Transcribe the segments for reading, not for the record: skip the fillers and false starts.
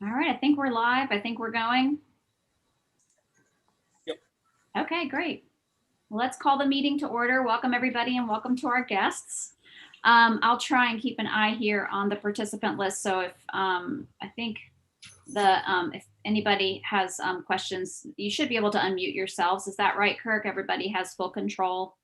All right, I think we're live. I think we're going. Yep. Okay, great. Well, let's call the meeting to order. Welcome everybody and welcome to our guests. I'll try and keep an eye here on the participant list. So if I think if anybody has questions, you should be able to unmute yourselves. Is that right, Kirk? Everybody has full control.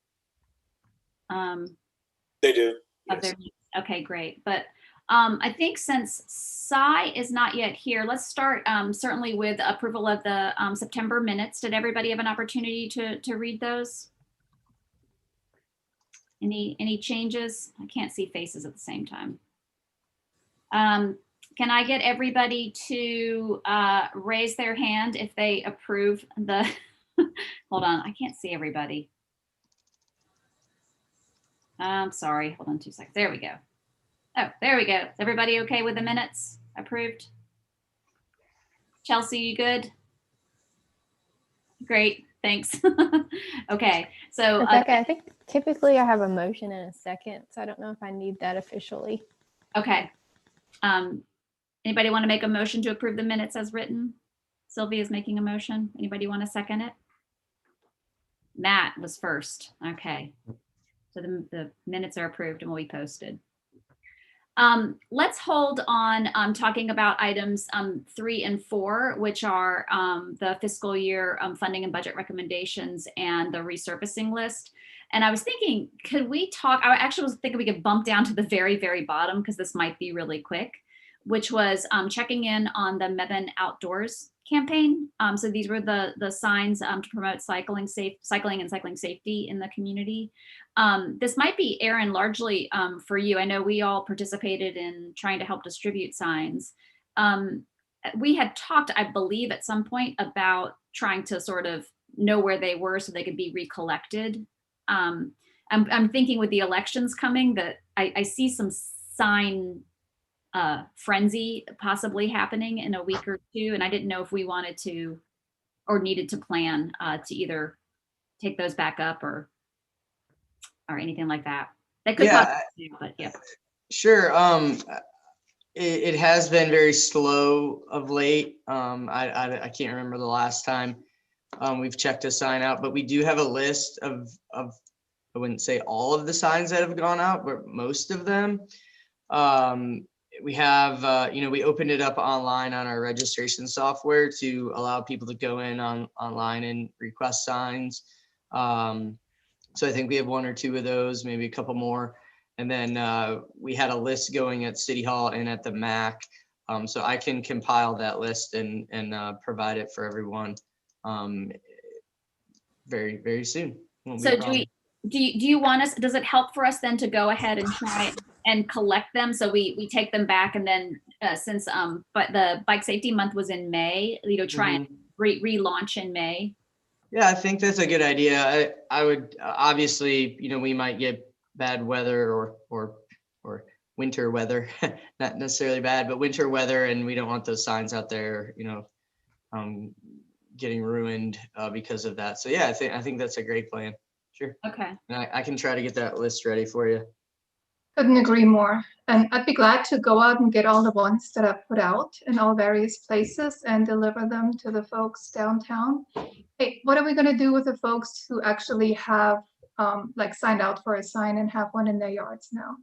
They do. Yes. Okay, great. But I think since Cy is not yet here, let's start certainly with approval of the September minutes. Did everybody have an opportunity to read those? Any changes? I can't see faces at the same time. Can I get everybody to raise their hand if they approve the, hold on, I can't see everybody. I'm sorry, hold on 2 seconds. There we go. Oh, there we go. Is everybody okay with the minutes? Approved? Chelsea, you good? Great, thanks. Okay, so Rebecca, I think typically I have a motion in a second, so I don't know if I need that officially. Okay. Anybody want to make a motion to approve the minutes as written? Sylvia's making a motion. Anybody want to second it? Matt was first. Okay. So the minutes are approved and will be posted. Let's hold on talking about items 3 and 4, which are the fiscal year funding and budget recommendations and the resurfacing list. And I was thinking, could we talk, I actually was thinking we could bump down to the very, very bottom because this might be really quick, which was checking in on the Mebane Outdoors campaign. So these were the signs to promote cycling and cycling safety in the community. This might be, Aaron, largely for you. I know we all participated in trying to help distribute signs. We had talked, I believe, at some point about trying to sort of know where they were so they could be recollected. I'm thinking with the elections coming that I see some sign frenzy possibly happening in a week or two, and I didn't know if we wanted to or needed to plan to either take those back up or anything like that. That could possibly, but yeah. Sure. It has been very slow of late. I can't remember the last time we've checked a sign out, but we do have a list of I wouldn't say all of the signs that have gone out, but most of them. We have, we opened it up online on our registration software to allow people to go in online and request signs. So I think we have 1 or 2 of those, maybe a couple more. And then we had a list going at City Hall and at the MAC. So I can compile that list and provide it for everyone very, very soon. So do you want us, does it help for us then to go ahead and try and collect them? So we take them back and then since but the Bike Safety Month was in May, try and relaunch in May. Yeah, I think that's a good idea. I would obviously, we might get bad weather or winter weather, not necessarily bad, but winter weather, and we don't want those signs out there, getting ruined because of that. So yeah, I think that's a great plan. Sure. Okay. And I can try to get that list ready for you. Couldn't agree more. And I'd be glad to go out and get all the ones that I've put out in all various places and deliver them to the folks downtown. Hey, what are we going to do with the folks who actually have signed out for a sign and have one in their yards now?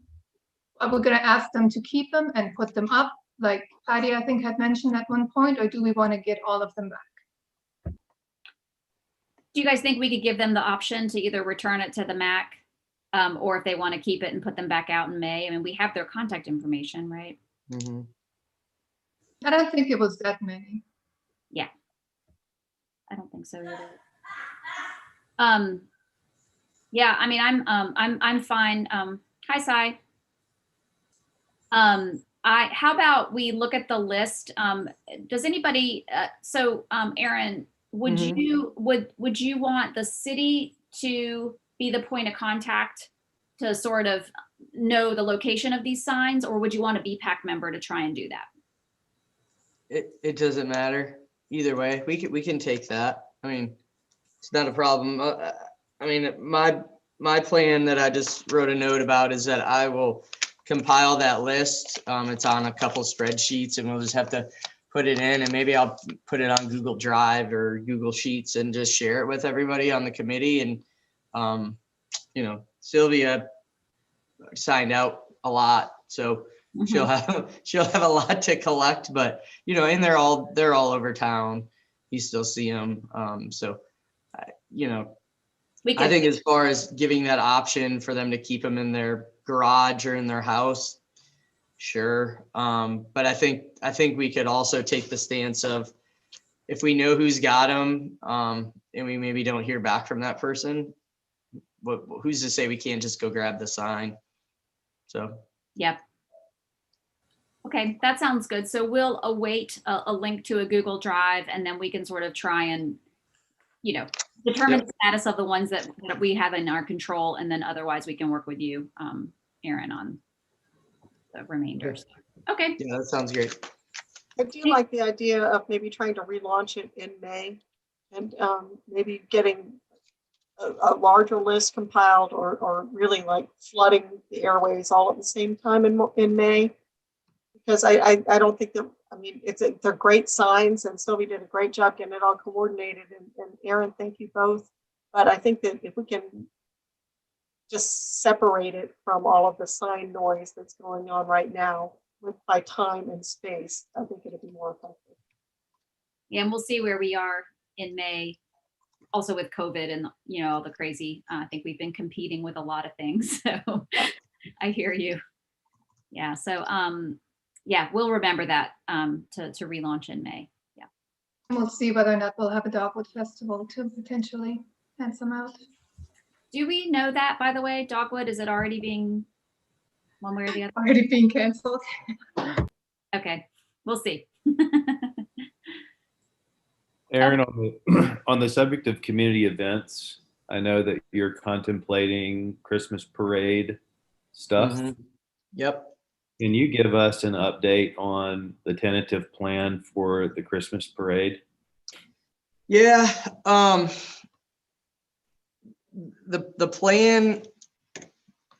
Are we going to ask them to keep them and put them up like Patty, I think, had mentioned at one point, or do we want to get all of them back? Do you guys think we could give them the option to either return it to the MAC or if they want to keep it and put them back out in May? I mean, we have their contact information, right? Mm-hmm. I don't think it was that many. Yeah, I don't think so either. Yeah, I mean, I'm fine. Hi, Cy. How about we look at the list? Does anybody? Aaron, would you want the city to be the point of contact to sort of know the location of these signs, or would you want a BPAC member to try and do that? It doesn't matter either way. We can take that. I mean, it's not a problem. I mean, my plan that I just wrote a note about is that I will compile that list. It's on a couple spreadsheets, and we'll just have to put it in, and maybe I'll put it on Google Drive or Google Sheets and just share it with everybody on the committee. And, Sylvia signed out a lot, so she'll have a lot to collect, but, and they're all over town. You still see them. I think as far as giving that option for them to keep them in their garage or in their house, sure. But I think we could also take the stance of, if we know who's got them, and we maybe don't hear back from that person, who's to say we can't just go grab the sign? So. Yep. Okay, that sounds good. So we'll await a link to a Google Drive, and then we can sort of try and, determine the status of the ones that we have in our control, and then otherwise we can work with you, Aaron, on the remainders. Okay. Yeah, that sounds great. I do like the idea of maybe trying to relaunch it in May, and maybe getting a larger list compiled, or really like flooding the airways all at the same time in May. Because I don't think that, they're great signs, and Sylvie did a great job getting it all coordinated, and Aaron, thank you both. But I think that if we can just separate it from all of the sign noise that's going on right now by time and space, I think it'll be more effective. Yeah, and we'll see where we are in May, also with COVID and, all the crazy, I think we've been competing with a lot of things. So I hear you. Yeah. So, yeah, we'll remember that to relaunch in May. Yeah. And we'll see whether or not we'll have a Dogwood Festival to potentially hand some out. Do we know that, by the way, Dogwood, is it already being one way or the other? Already being canceled. Okay, we'll see. Aaron, on the subject of community events, I know that you're contemplating Christmas parade stuff. Mm-hmm. Yep. Can you give us an update on the tentative plan for the Christmas parade? Yeah. The plan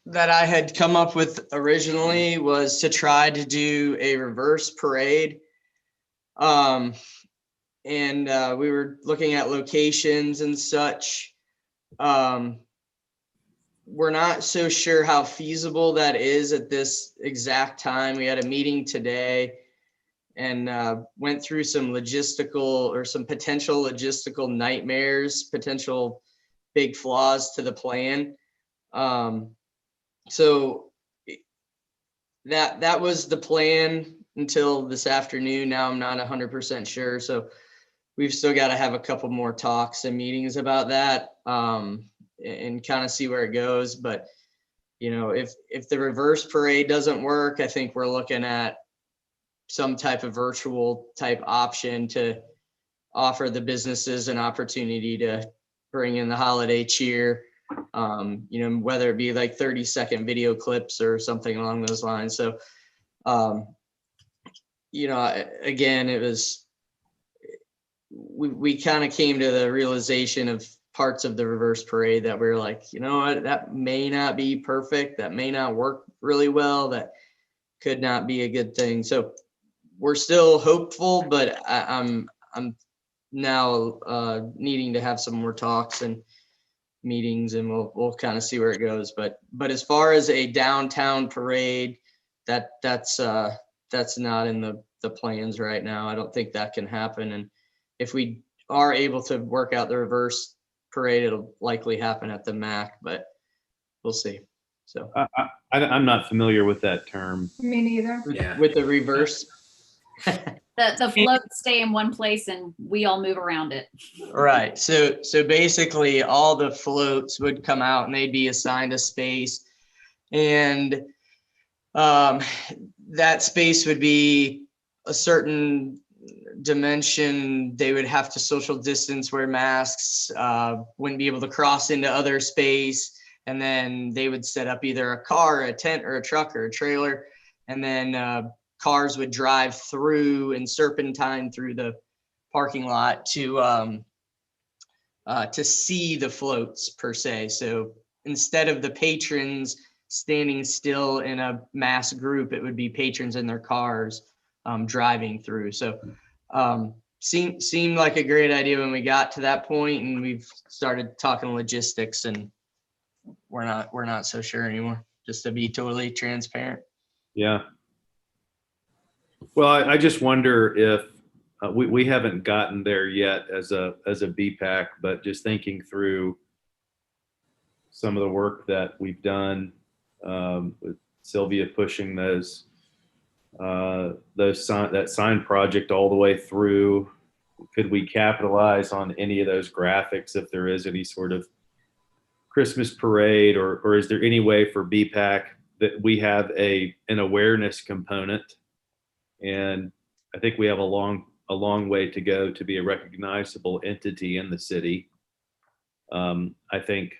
that I had come up with originally was to try to do a reverse parade. And we were looking at locations and such. We're not so sure how feasible that is at this exact time. We had a meeting today and went through some potential logistical nightmares, potential big flaws to the plan. So that was the plan until this afternoon. Now I'm not 100% sure. So we've still got to have a couple more talks and meetings about that, and kind of see where it goes. But, if the reverse parade doesn't work, I think we're looking at some type of virtual type option to offer the businesses an opportunity to bring in the holiday cheer, whether it be like 30-second video clips or something along those lines. So, again, it was, we kind of came to the realization of parts of the reverse parade that we're like, what, that may not be perfect. That may not work really well. That could not be a good thing. So we're still hopeful, but I'm now needing to have some more talks and meetings, and we'll kind of see where it goes. But as far as a downtown parade, that's not in the plans right now. I don't think that can happen. And if we are able to work out the reverse parade, it'll likely happen at the MAC, but we'll see. So I'm not familiar with that term. Me neither. with the reverse. The floats stay in one place and we all move around it. Right. So basically all the floats would come out and they'd be assigned a space, and that space would be a certain dimension. They would have to social distance, wear masks, wouldn't be able to cross into other space. And then they would set up either a car, a tent, or a truck, or a trailer. And then cars would drive through and serpentine through the parking lot to see the floats per se. So instead of the patrons standing still in a mass group, it would be patrons in their cars driving through. So Seemed like a great idea when we got to that point, and we've started talking logistics, and we're not so sure anymore, just to be totally transparent. Yeah. Well, I just wonder if we haven't gotten there yet as a BPAC, but just thinking through some of the work that we've done with Sylvia pushing that sign project all the way through. Could we capitalize on any of those graphics if there is any sort of Christmas parade, or is there any way for BPAC that we have an awareness component? And I think we have a long way to go to be a recognizable entity in the city. I think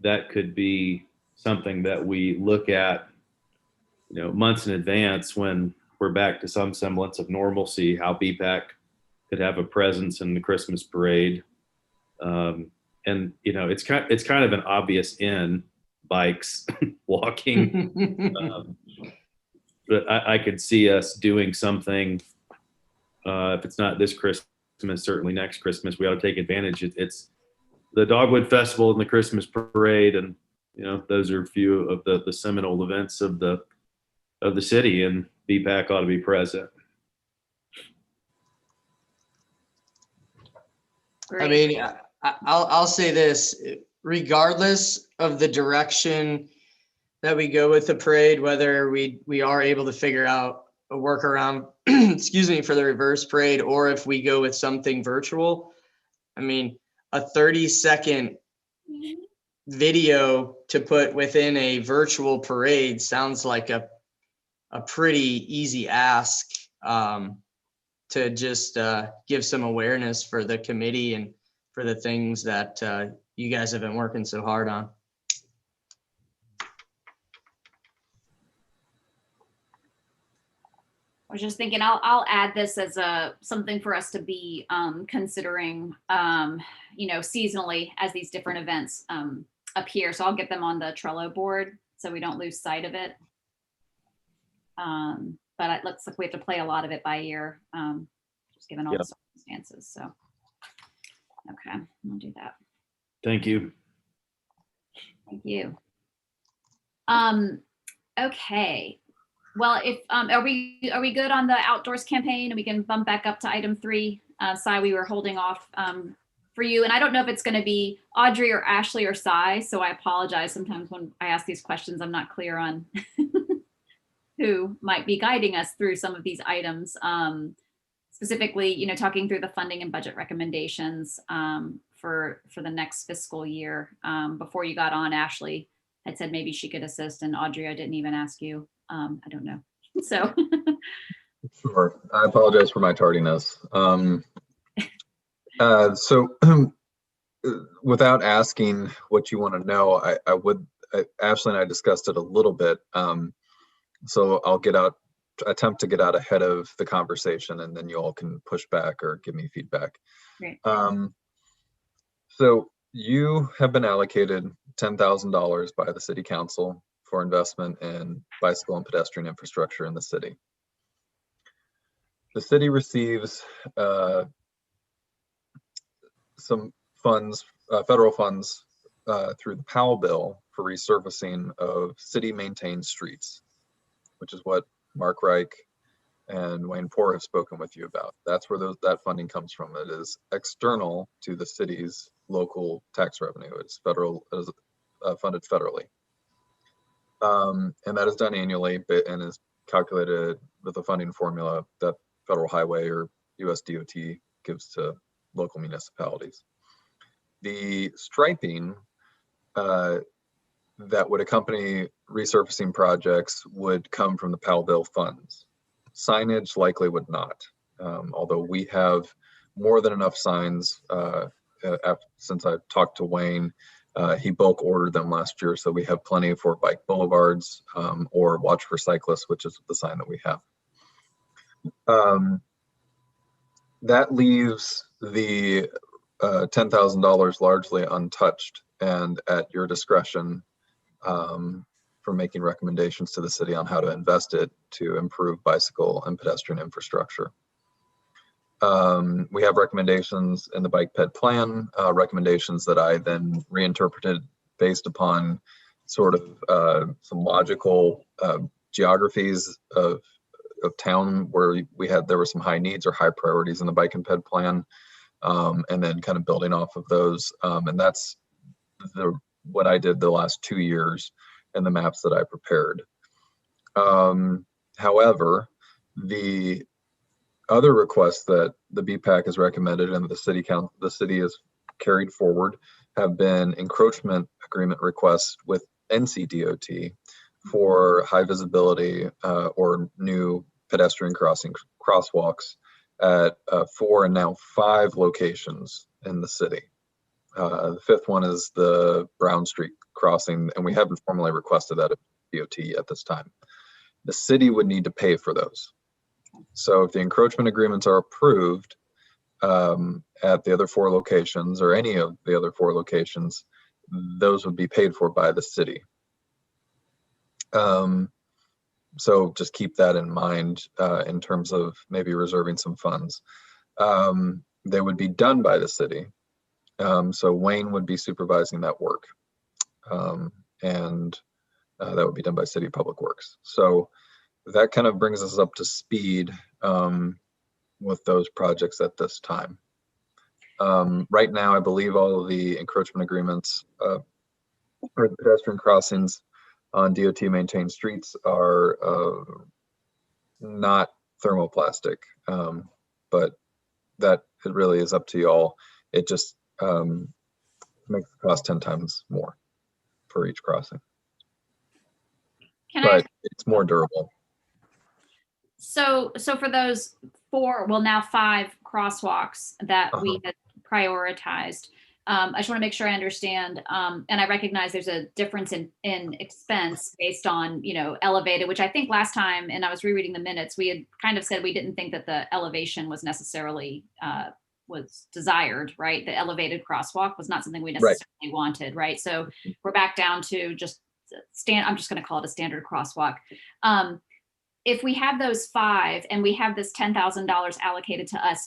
that could be something that we look at, months in advance when we're back to some semblance of normalcy, how BPAC could have a presence in the Christmas parade. And it's kind of an obvious in bikes, walking. But I could see us doing something. If it's not this Christmas, certainly next Christmas, we ought to take advantage. It's the Dogwood Festival and the Christmas parade, and those are a few of the seminal events of the city, and BPAC ought to be present. I mean, I'll say this, regardless of the direction that we go with the parade, whether we are able to figure out a workaround, excuse me, for the reverse parade, or if we go with something virtual, I mean, a 30-second video to put within a virtual parade sounds like a pretty easy ask, to just give some awareness for the committee and for the things that you guys have been working so hard on. I was just thinking, I'll add this as something for us to be considering, seasonally as these different events appear. So I'll get them on the Trello board so we don't lose sight of it. But it looks like we have to play a lot of it by ear, just given all the circumstances. So, okay, I'll do that. Thank you. Thank you. Okay. Well, if are we good on the outdoors campaign, and we can bump back up to item 3? Cy, we were holding off for you, and I don't know if it's going to be Audrey or Ashley or Cy, so I apologize. Sometimes when I ask these questions, I'm not clear on who might be guiding us through some of these items. Specifically, talking through the funding and budget recommendations for the next fiscal year. Before you got on, Ashley had said maybe she could assist, and Audrey, I didn't even ask you. I don't know. So. Sure. I apologize for my tardiness. So without asking what you want to know, Ashley and I discussed it a little bit. So I'll attempt to get out ahead of the conversation, and then you all can push back or give me feedback. Great. So you have been allocated $10,000 by the city council for investment in bicycle and pedestrian infrastructure in the city. The city receives some funds, federal funds, through the Powell bill for resurfacing of city maintained streets, which is what Mark Reich and Wayne Poor have spoken with you about. That's where that funding comes from. It is external to the city's local tax revenue. It's federal, it is funded federally. And that is done annually and is calculated with a funding formula that Federal Highway or US DOT gives to local municipalities. The striping that would accompany resurfacing projects would come from the Powell bill funds. Signage likely would not, although we have more than enough signs. Since I've talked to Wayne, he bulk ordered them last year, so we have plenty for bike boulevards or Watch for Cyclists, which is the sign that we have. That leaves the $10,000 largely untouched and at your discretion for making recommendations to the city on how to invest it to improve bicycle and pedestrian infrastructure. We have recommendations in the bike ped plan, recommendations that I then reinterpreted based upon sort of some logical geographies of town where there were some high needs or high priorities in the bike and ped plan, and then kind of building off of those. And that's what I did the last 2 years in the maps that I prepared. However, the other requests that the BPAC has recommended and the city has carried forward have been encroachment agreement requests with NCDOT for high visibility or new pedestrian crosswalks at 4 and now 5 locations in the city. The 5th one is the Brown Street crossing, and we haven't formally requested that of DOT at this time. The city would need to pay for those. So if the encroachment agreements are approved at the other 4 locations or any of the other 4 locations, those would be paid for by the city. So just keep that in mind in terms of maybe reserving some funds. They would be done by the city. So Wayne would be supervising that work. And that would be done by City Public Works. So that kind of brings us up to speed with those projects at this time. Right now, I believe all of the encroachment agreements or the pedestrian crossings on DOT maintained streets are not thermoplastic, but that it really is up to y'all. It just makes the cost 10 times more for each crossing, but it's more durable. So for those 4, well, now 5 crosswalks that we had prioritized, I just want to make sure I understand. And I recognize there's a difference in expense based on, elevated, which I think last time, and I was rereading the minutes, we had kind of said we didn't think that the elevation was necessarily was desired, right? The elevated crosswalk was not something we necessarily wanted, right? So we're back down to just I'm just going to call it a standard crosswalk. If we have those 5 and we have this $10,000 allocated to us,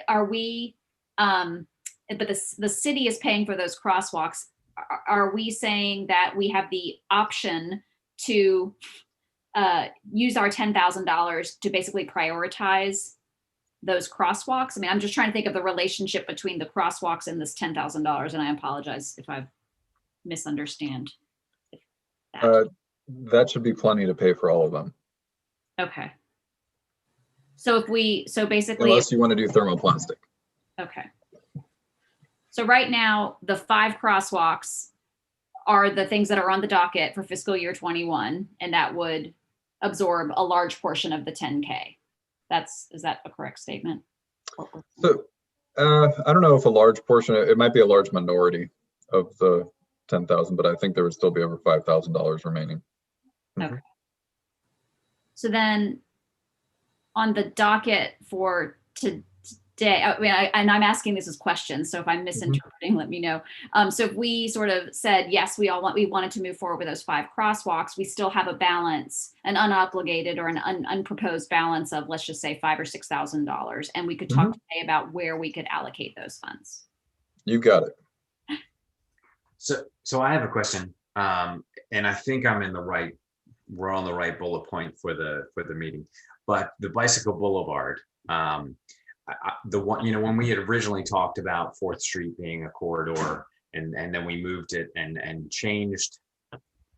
are we, but the city is paying for those crosswalks. Are we saying that we have the option to use our $10,000 to basically prioritize those crosswalks? I mean, I'm just trying to think of the relationship between the crosswalks and this $10,000, and I apologize if I misunderstand that. That should be plenty to pay for all of them. Okay. So basically, unless you want to do thermoplastic. Okay. So right now, the 5 crosswalks are the things that are on the docket for fiscal year 21, and that would absorb a large portion of the 10K. Is that a correct statement? So I don't know if a large portion, it might be a large minority of the 10,000, but I think there would still be over $5,000 remaining. Okay. So then on the docket for today, I mean, and I'm asking this as questions, so if I'm misinterpreting, let me know. So if we sort of said, yes, we wanted to move forward with those 5 crosswalks, we still have a balance, an unobligated or an unproposed balance of, let's just say $5,000 or $6,000. And we could talk today about where we could allocate those funds. You got it. So I have a question, and I think we're on the right bullet point for the meeting, but the bicycle boulevard, the one, when we had originally talked about 4th Street being a corridor, and then we moved it and changed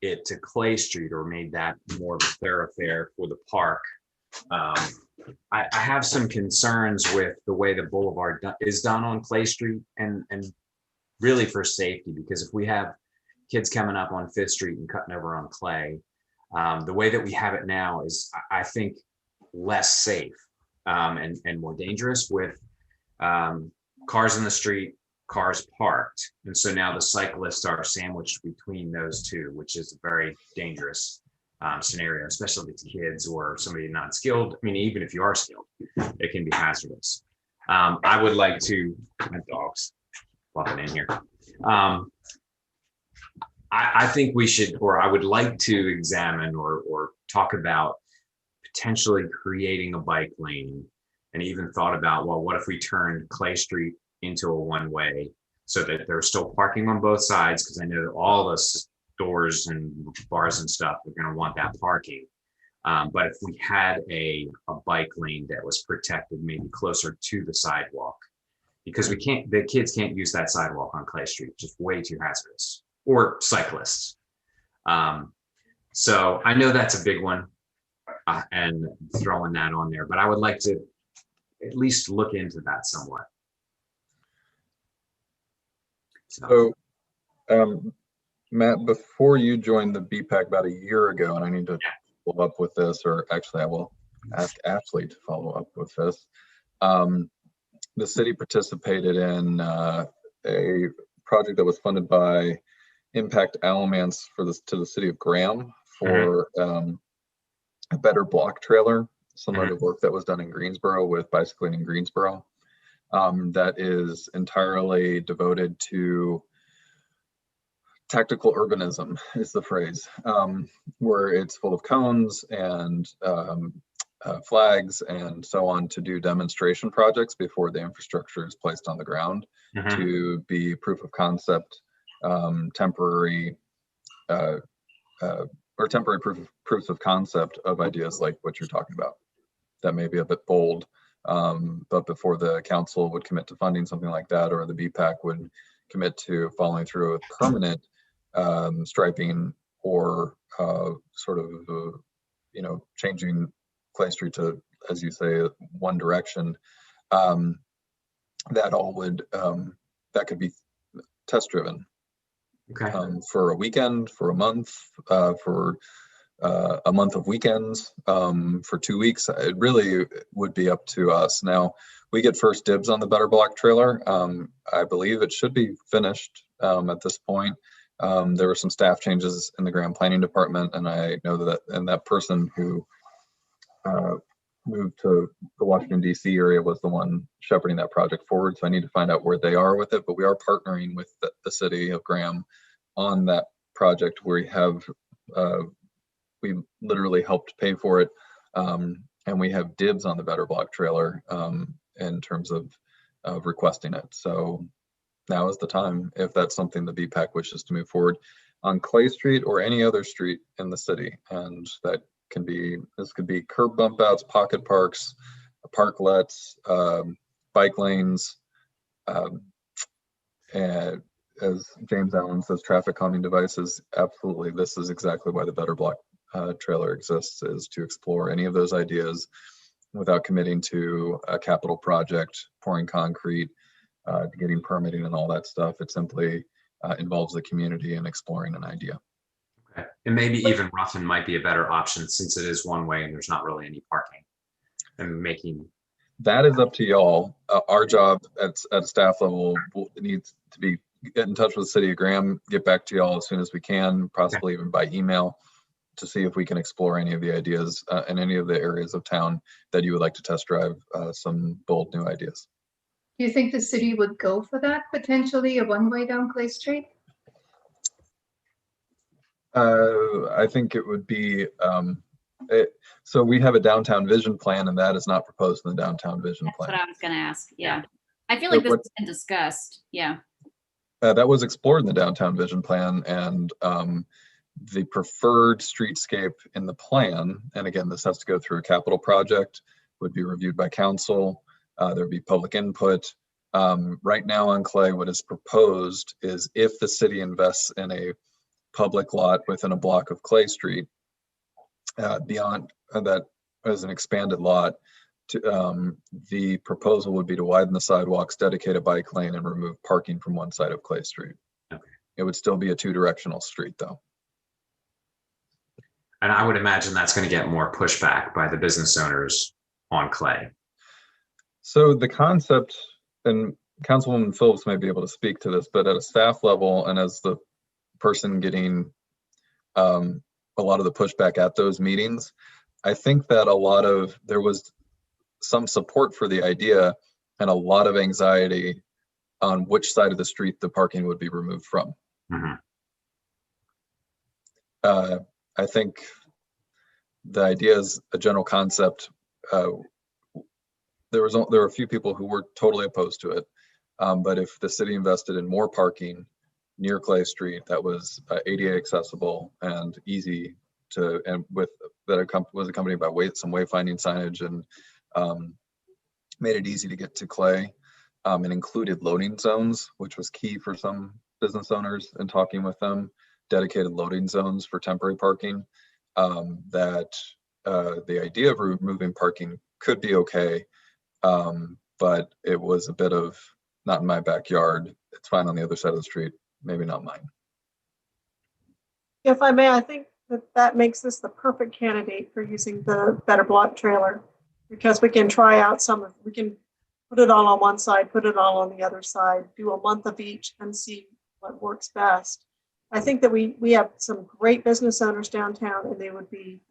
it to Clay Street, or made that more of a thoroughfare for the park. I have some concerns with the way the boulevard is done on Clay Street, and really for safety, because if we have kids coming up on 5th Street and cutting over on Clay, the way that we have it now is, I think, less safe and more dangerous, with cars in the street, cars parked. And so now the cyclists are sandwiched between those two, which is a very dangerous scenario, especially if it's kids or somebody not skilled. I mean, even if you are skilled, it can be hazardous. I would like to, my dog's walking in here. I think we should, or I would like to examine or talk about potentially creating a bike lane and even thought about, well, what if we turned Clay Street into a one-way so that there's still parking on both sides? Because I know that all the stores and bars and stuff are going to want that parking. But if we had a bike lane that was protected, maybe closer to the sidewalk, because the kids can't use that sidewalk on Clay Street, just way too hazardous, or cyclists. So I know that's a big one, and throwing that on there, but I would like to at least look into that somewhat. So, Matt, before you joined the BPAC about a year ago, and I need to follow up with this, or actually I will ask Ashley to follow up with this. The city participated in a project that was funded by Impact Alamance to the city of Graham for a better block trailer, similar to work that was done in Greensboro with Bicycling in Greensboro. That is entirely devoted to tactical urbanism, is the phrase, where it's full of cones and flags and so on to do demonstration projects before the infrastructure is placed on the ground, to be proof of concept, temporary proofs of concept of ideas like what you're talking about. That may be a bit bold, but before the council would commit to funding something like that, or the BPAC would commit to following through with permanent striping, or sort of changing Clay Street to, as you say, one direction, that all would that could be test driven. Okay. For a weekend, for a month, for a month of weekends, for 2 weeks. It really would be up to us. Now, we get first dibs on the Better Block trailer. I believe it should be finished at this point. There were some staff changes in the Graham Planning Department, and I know that person who moved to the Washington, D.C. area was the one shepherding that project forward. So I need to find out where they are with it, but we are partnering with the city of Graham on that project, where we literally helped pay for it. And we have dibs on the Better Block trailer in terms of requesting it. So now is the time, if that's something the BPAC wishes to move forward on Clay Street or any other street in the city. And this could be curb bump outs, pocket parks, parklets, bike lanes, and as James Allen says, traffic calming devices. Absolutely, this is exactly why the Better Block trailer exists, is to explore any of those ideas without committing to a capital project, pouring concrete, getting permitting and all that stuff. It simply involves the community in exploring an idea. Okay. And maybe even Ruffin might be a better option, since it is one way and there's not really any parking. And making that is up to y'all. Our job at staff level needs to be get in touch with the city of Graham, get back to y'all as soon as we can, possibly even by email, to see if we can explore any of the ideas in any of the areas of town that you would like to test drive some bold new ideas. Do you think the city would go for that, potentially a one-way down Clay Street? I think it would be, so we have a downtown vision plan, and that is not proposed in the downtown vision That's plan. what I was going to ask. Yeah. I feel like this has been discussed. Yeah. That was explored in the downtown vision plan, and the preferred streetscape in the plan, and again, this has to go through a capital project, would be reviewed by council. There would be public input. Right now on Clay, what is proposed is if the city invests in a public lot within a block of Clay Street, beyond that as an expanded lot, the proposal would be to widen the sidewalks, dedicate a bike lane, and remove parking from one side of Clay Street. Okay. It would still be a two-directional street, though. And I would imagine that's going to get more pushback by the business owners on Clay. So the concept, and Councilwoman Phillips may be able to speak to this, but at a staff level and as the person getting a lot of the pushback at those meetings, I think that there was some support for the idea and a lot of anxiety on which side of the street the parking would be removed from. Mm-hmm. I think the idea is a general concept. there were a few people who were totally opposed to it. But if the city invested in more parking near Clay Street that was ADA accessible and easy to, and with that was accompanied by some wayfinding signage and made it easy to get to Clay, and included loading zones, which was key for some business owners in talking with them, dedicated loading zones for temporary parking, that the idea of removing parking could be okay, but it was a bit of, not in my backyard, it's fine on the other side of the street, maybe not mine. If I may, I think that makes this the perfect candidate for using the Better Block trailer, because we can try out we can put it all on one side, put it all on the other side, do a month of each and see what works best. I think that we have some great business owners downtown, and they would be,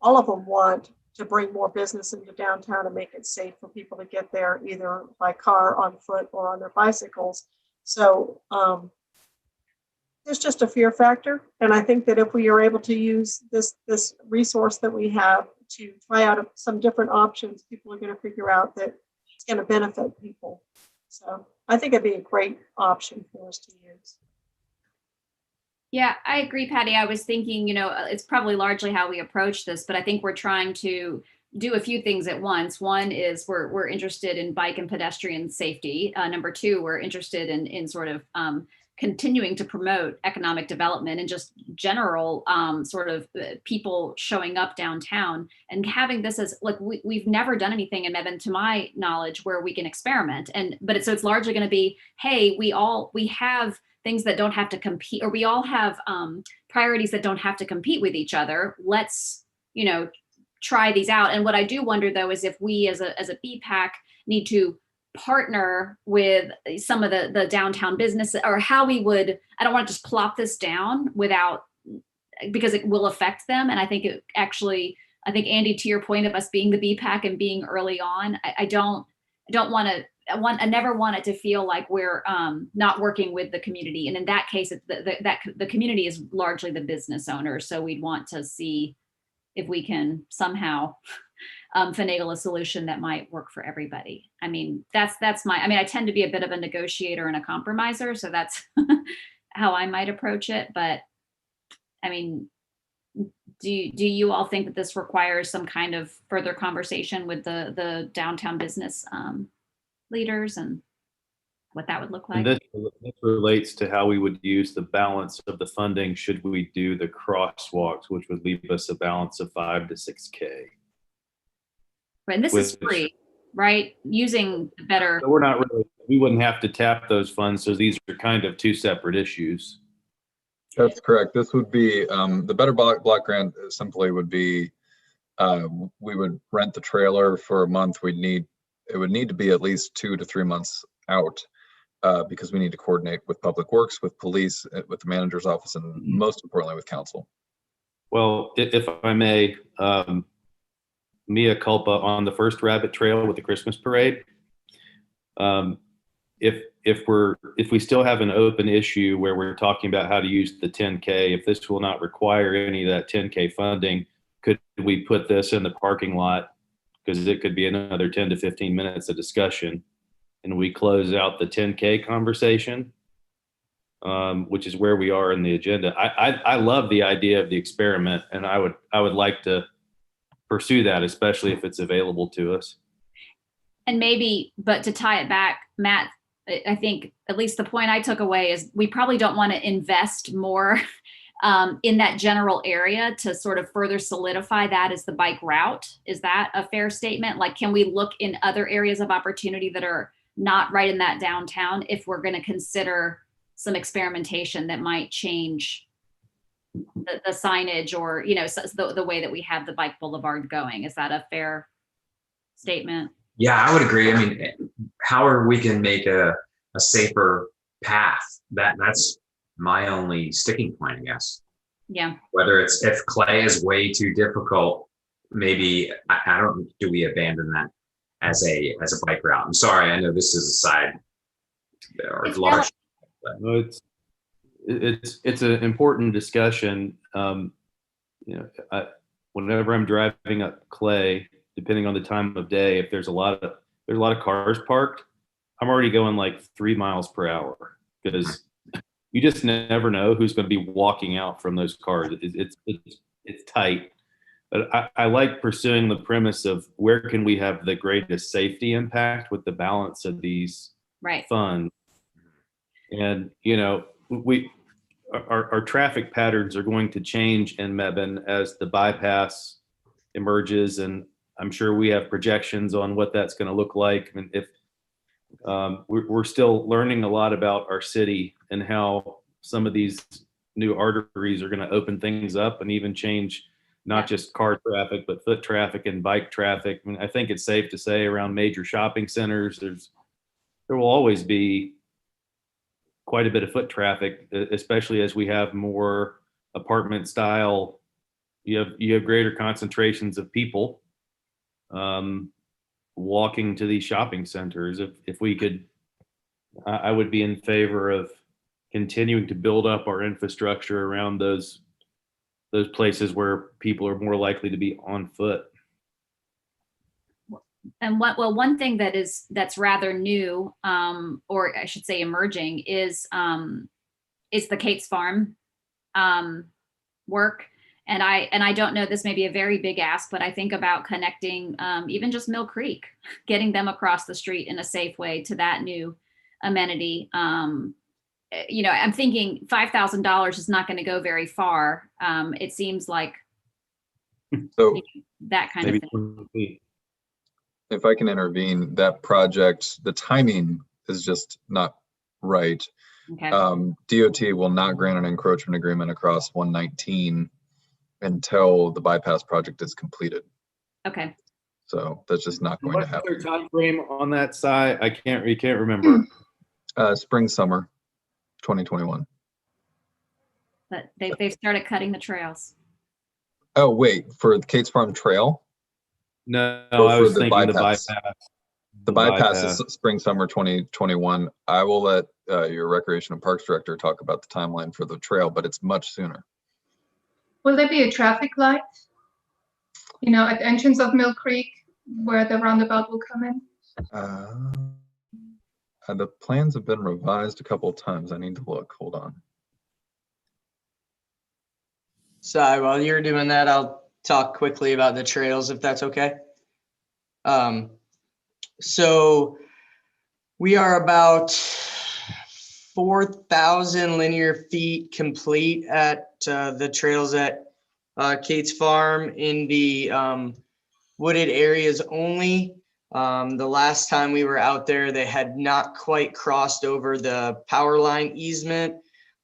all of them want to bring more business into downtown and make it safe for people to get there either by car, on foot, or on their bicycles. So there's just a fear factor. And I think that if we are able to use this resource that we have to try out some different options, people are going to figure out that it's going to benefit people. So I think it'd be a great option for us to use. Yeah, I agree, Patty. I was thinking, it's probably largely how we approach this, but I think we're trying to do a few things at once. One is we're interested in bike and pedestrian safety. Number two, we're interested in sort of continuing to promote economic development and just general sort of people showing up downtown, and having this as, like, we've never done anything in Mebane, to my knowledge, where we can experiment. So it's largely going to be, hey, we have things that don't have to compete, or we all have priorities that don't have to compete with each other. Let's, try these out. And what I do wonder, though, is if we as a BPAC need to partner with some of the downtown business, or how we would, I don't want to just plop this down because it will affect them. And I think I think, Andy, to your point of us being the BPAC and being early on, I never want it to feel like we're not working with the community. And in that case, the community is largely the business owner. So we'd want to see if we can somehow finagle a solution that might work for everybody. I mean, I tend to be a bit of a negotiator and a compromiser. So that's how I might approach it. But I mean, do you all think that this requires some kind of further conversation with the downtown business leaders and what that would look like? And this relates to how we would use the balance of the funding should we do the crosswalks, which would leave us a balance of $5 to $6K. Right, and this is free, right? Using better. So we wouldn't have to tap those funds. So these are kind of two separate issues. That's correct. This would be, the Better Block grant simply would be, we would rent the trailer for a month. It would need to be at least 2 to 3 months out, because we need to coordinate with Public Works, with police, with the manager's office, and most importantly with council. Well, if I may, mea culpa on the first rabbit trail with the Christmas parade. If we still have an open issue where we're talking about how to use the 10K, if this will not require any of that 10K funding, could we put this in the parking lot? Because it could be another 10 to 15 minutes of discussion, and we close out the 10K conversation, which is where we are in the agenda. I love the idea of the experiment, and I would like to pursue that, especially if it's available to us. And maybe, but to tie it back, Matt, I think at least the point I took away is we probably don't want to invest more in that general area to sort of further solidify that as the bike route. Is that a fair statement? Like, can we look in other areas of opportunity that are not right in that downtown if we're going to consider some experimentation that might change the signage, or, the way that we have the bike boulevard going? Is that a fair statement? Yeah, I would agree. I mean, however we can make a safer path, that's my only sticking point, I guess. Yeah. Whether if Clay is way too difficult, maybe do we abandon that as a bike route? I'm sorry, I know this is a side or large. No, it's an important discussion. Whenever I'm driving up Clay, depending on the time of day, if there's a lot of there's a lot of cars parked, I'm already going like 3 miles per hour because you just never know who's going to be walking out from those cars. It's tight. But I like pursuing the premise of where can we have the greatest safety impact with the balance of these Right. funds. And, you know, our traffic patterns are going to change in Mebane as the bypass emerges. And I'm sure we have projections on what that's going to look like. I mean, if we're still learning a lot about our city and how some of these new arteries are going to open things up and even change not just car traffic, but foot traffic and bike traffic. I mean, I think it's safe to say around major shopping centers, there will always be quite a bit of foot traffic, especially as we have more apartment style. You have greater concentrations of people walking to these shopping centers. If we could, I would be in favor of continuing to build up our infrastructure around those places where people are more likely to be on foot. And one thing that's rather new, or I should say emerging, is the Kate's Farm work. And I don't know, this may be a very big ask, but I think about connecting even just Mill Creek, getting them across the street in a safe way to that new amenity. You know, I'm thinking $5,000 is not going to go very far. It seems like So that kind of Maybe thing. if I can intervene, that project, the timing is just not right. Okay. DOT will not grant an encroachment agreement across 119 until the bypass project is completed. Okay. So that's just not going to What's their happen. time frame on that side? We can't remember. Spring, summer 2021. But they've started cutting the trails. Oh, wait, for the Kate's Farm Trail? No, Or I for was the thinking the bypass? bypass. The bypass is spring, summer 2021. I will let your Recreation and Parks Director talk about the timeline for the trail, but it's much sooner. Will there be a traffic light? You know, at the entrance of Mill Creek where the roundabout will come in? The plans have been revised a couple of times. I need to look. Hold on. So while you're doing that, I'll talk quickly about the trails, if that's okay. So we are about 4,000 linear feet complete at the trails at Kate's Farm in the wooded areas only. The last time we were out there, they had not quite crossed over the power line easement,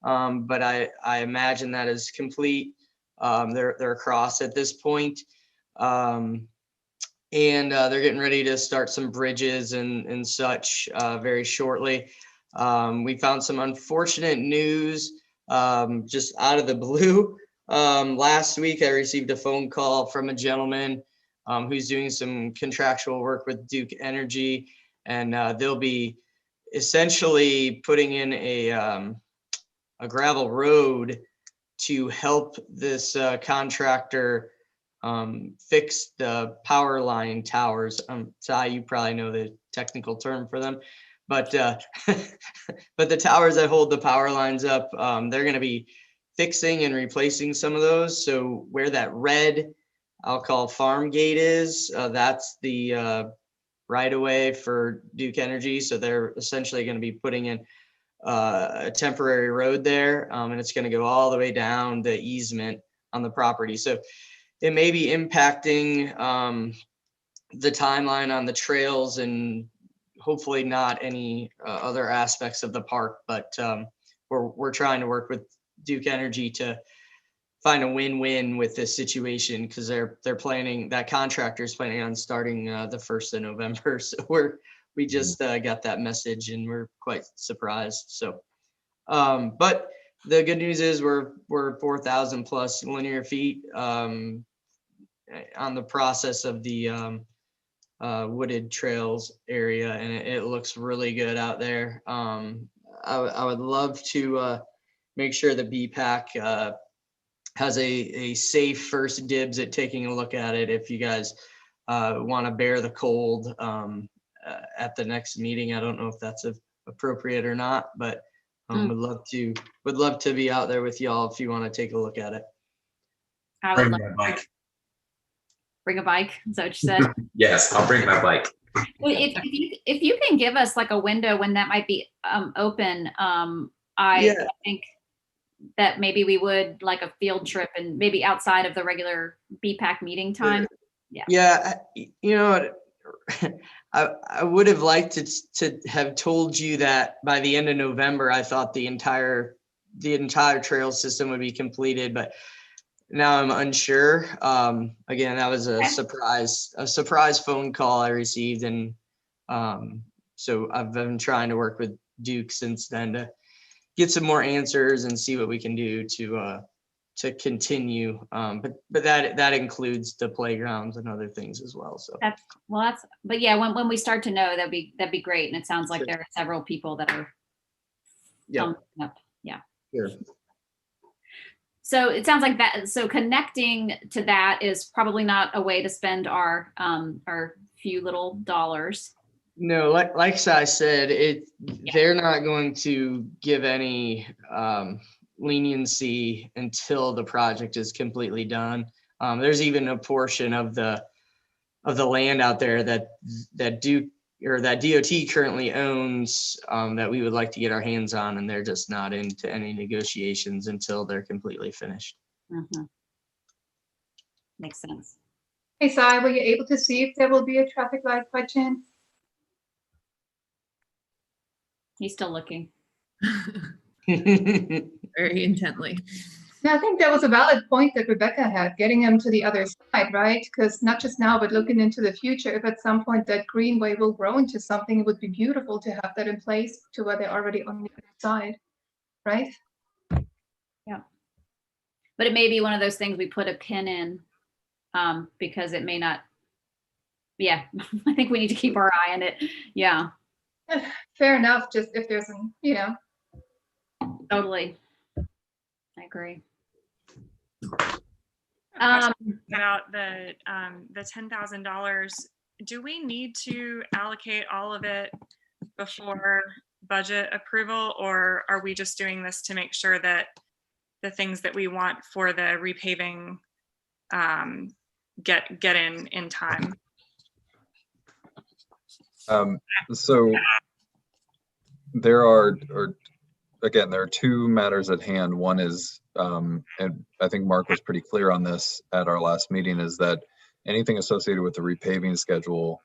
but I imagine that is complete. They're across at this point. And they're getting ready to start some bridges and such very shortly. We found some unfortunate news just out of the blue. Last week, I received a phone call from a gentleman who's doing some contractual work with Duke Energy, and they'll be essentially putting in a gravel road to help this contractor fix the power line towers. Ty, you probably know the technical term for them, but but the towers that hold the power lines up, they're going to be fixing and replacing some of those. So where that red, I'll call farm gate is, that's the right of way for Duke Energy. So they're essentially going to be putting in a temporary road there, and it's going to go all the way down the easement on the property. So it may be impacting the timeline on the trails and hopefully not any other aspects of the park, but we're trying to work with Duke Energy to find a win-win with this situation, because they're planning, that contractor is planning on starting the 1st of November. So we just got that message and we're quite surprised. So, but the good news is we're 4,000 plus linear feet on the process of the wooded trails area, and it looks really good out there. I would love to make sure the BPAC has a safe first dibs at taking a look at it if you guys want to bear the cold at the next meeting. I don't know if that's appropriate or not, but would love to be out there with y'all if you want to take a look at it. I would Bring love my bike. bring a bike. Is that what you said? Yes, I'll bring my bike. Well, if you can give us like a window when that might be open, I Yeah. think that maybe we would like a field trip and maybe outside of the regular BPAC meeting time. Yeah, you know what? I would have liked to have told you that by the end of November, I thought the entire trail system would be completed, but now I'm unsure. Again, that was a surprise phone call I received, and so I've been trying to work with Duke since then to get some more answers and see what we can do to continue. But that includes the playgrounds and other things as well. So But yeah, when we start to know, that'd be great. And it sounds like Sure. there are several people that are thumbing up. Yeah. Sure. So it sounds like that. So connecting to that is probably not a way to spend our few little dollars. No, like I said, they're not going to give any leniency until the project is completely done. There's even a portion of the land out there that DOT currently owns that we would like to get our hands on, and they're just not into any negotiations until they're completely finished. Mm-hmm. Makes sense. Hey, Si, were you able to see if there will be a traffic light by chance? He's still looking. Very intently. Yeah, I think that was a valid point that Rebecca had, getting them to the other side, right? Because not just now, but looking into the future, if at some point that greenway will grow into something, it would be beautiful to have that in place to where they're already on the other side, right? Yeah. But it may be one of those things we put a pin in because it may not. Yeah, I think we need to keep our eye on it. Yeah. Fair enough. Just if there's an, Totally. I agree. About the $10,000, do we need to allocate all of it before budget approval, or are we just doing this to make sure that the things that we want for the repaving get in time? So there are two matters at hand. One is, and I think Mark was pretty clear on this at our last meeting, is that anything associated with the repaving schedule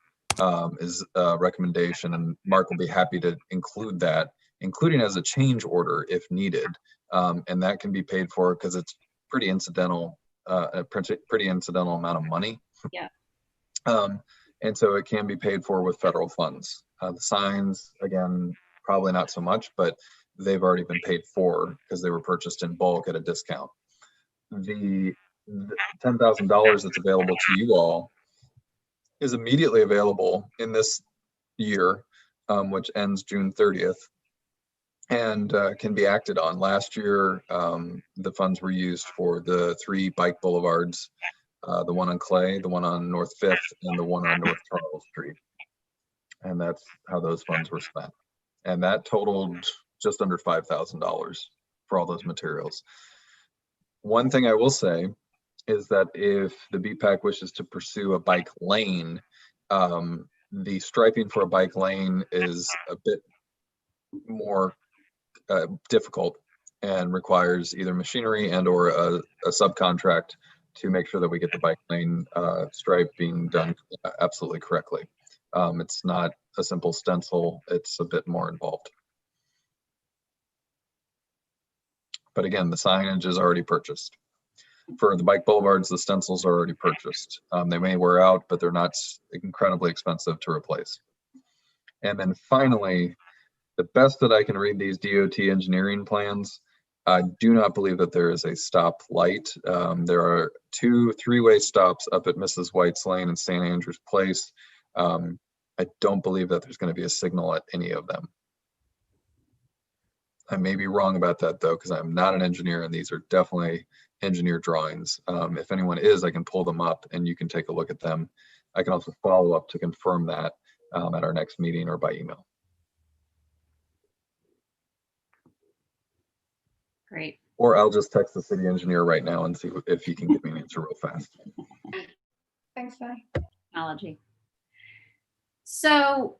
is a recommendation, and Mark will be happy to include that, including as a change order if needed. And that can be paid for because it's pretty incidental, a pretty incidental amount of money. Yeah. And so it can be paid for with federal funds. The signs, again, probably not so much, but they've already been paid for because they were purchased in bulk at a discount. The $10,000 that's available to you all is immediately available in this year, which ends June 30th, and can be acted on. Last year, the funds were used for the 3 bike boulevards, the one on Clay, the one on North 5th, and the one on North Charles Street. And that's how those funds were spent. And that totaled just under $5,000 for all those materials. One thing I will say is that if the BPAC wishes to pursue a bike lane, the striping for a bike lane is a bit more difficult and requires either machinery and or a subcontract to make sure that we get the bike lane stripe being done absolutely correctly. It's not a simple stencil, it's a bit more involved. But again, the signage is already purchased. For the bike boulevards, the stencils are already purchased. They may wear out, but they're not incredibly expensive to replace. And then finally, the best that I can read these DOT engineering plans, I do not believe that there is a stop light. There are 2 3-way stops up at Mrs. White's Lane and St. Andrew's Place. I don't believe that there's going to be a signal at any of them. I may be wrong about that though, because I'm not an engineer and these are definitely engineer drawings. If anyone is, I can pull them up and you can take a look at them. I can also follow up to confirm that. at our next meeting or by email. Great. Or I'll just text the city engineer right now and see if he can give me an answer real fast. Thanks, Vi. Technology. So,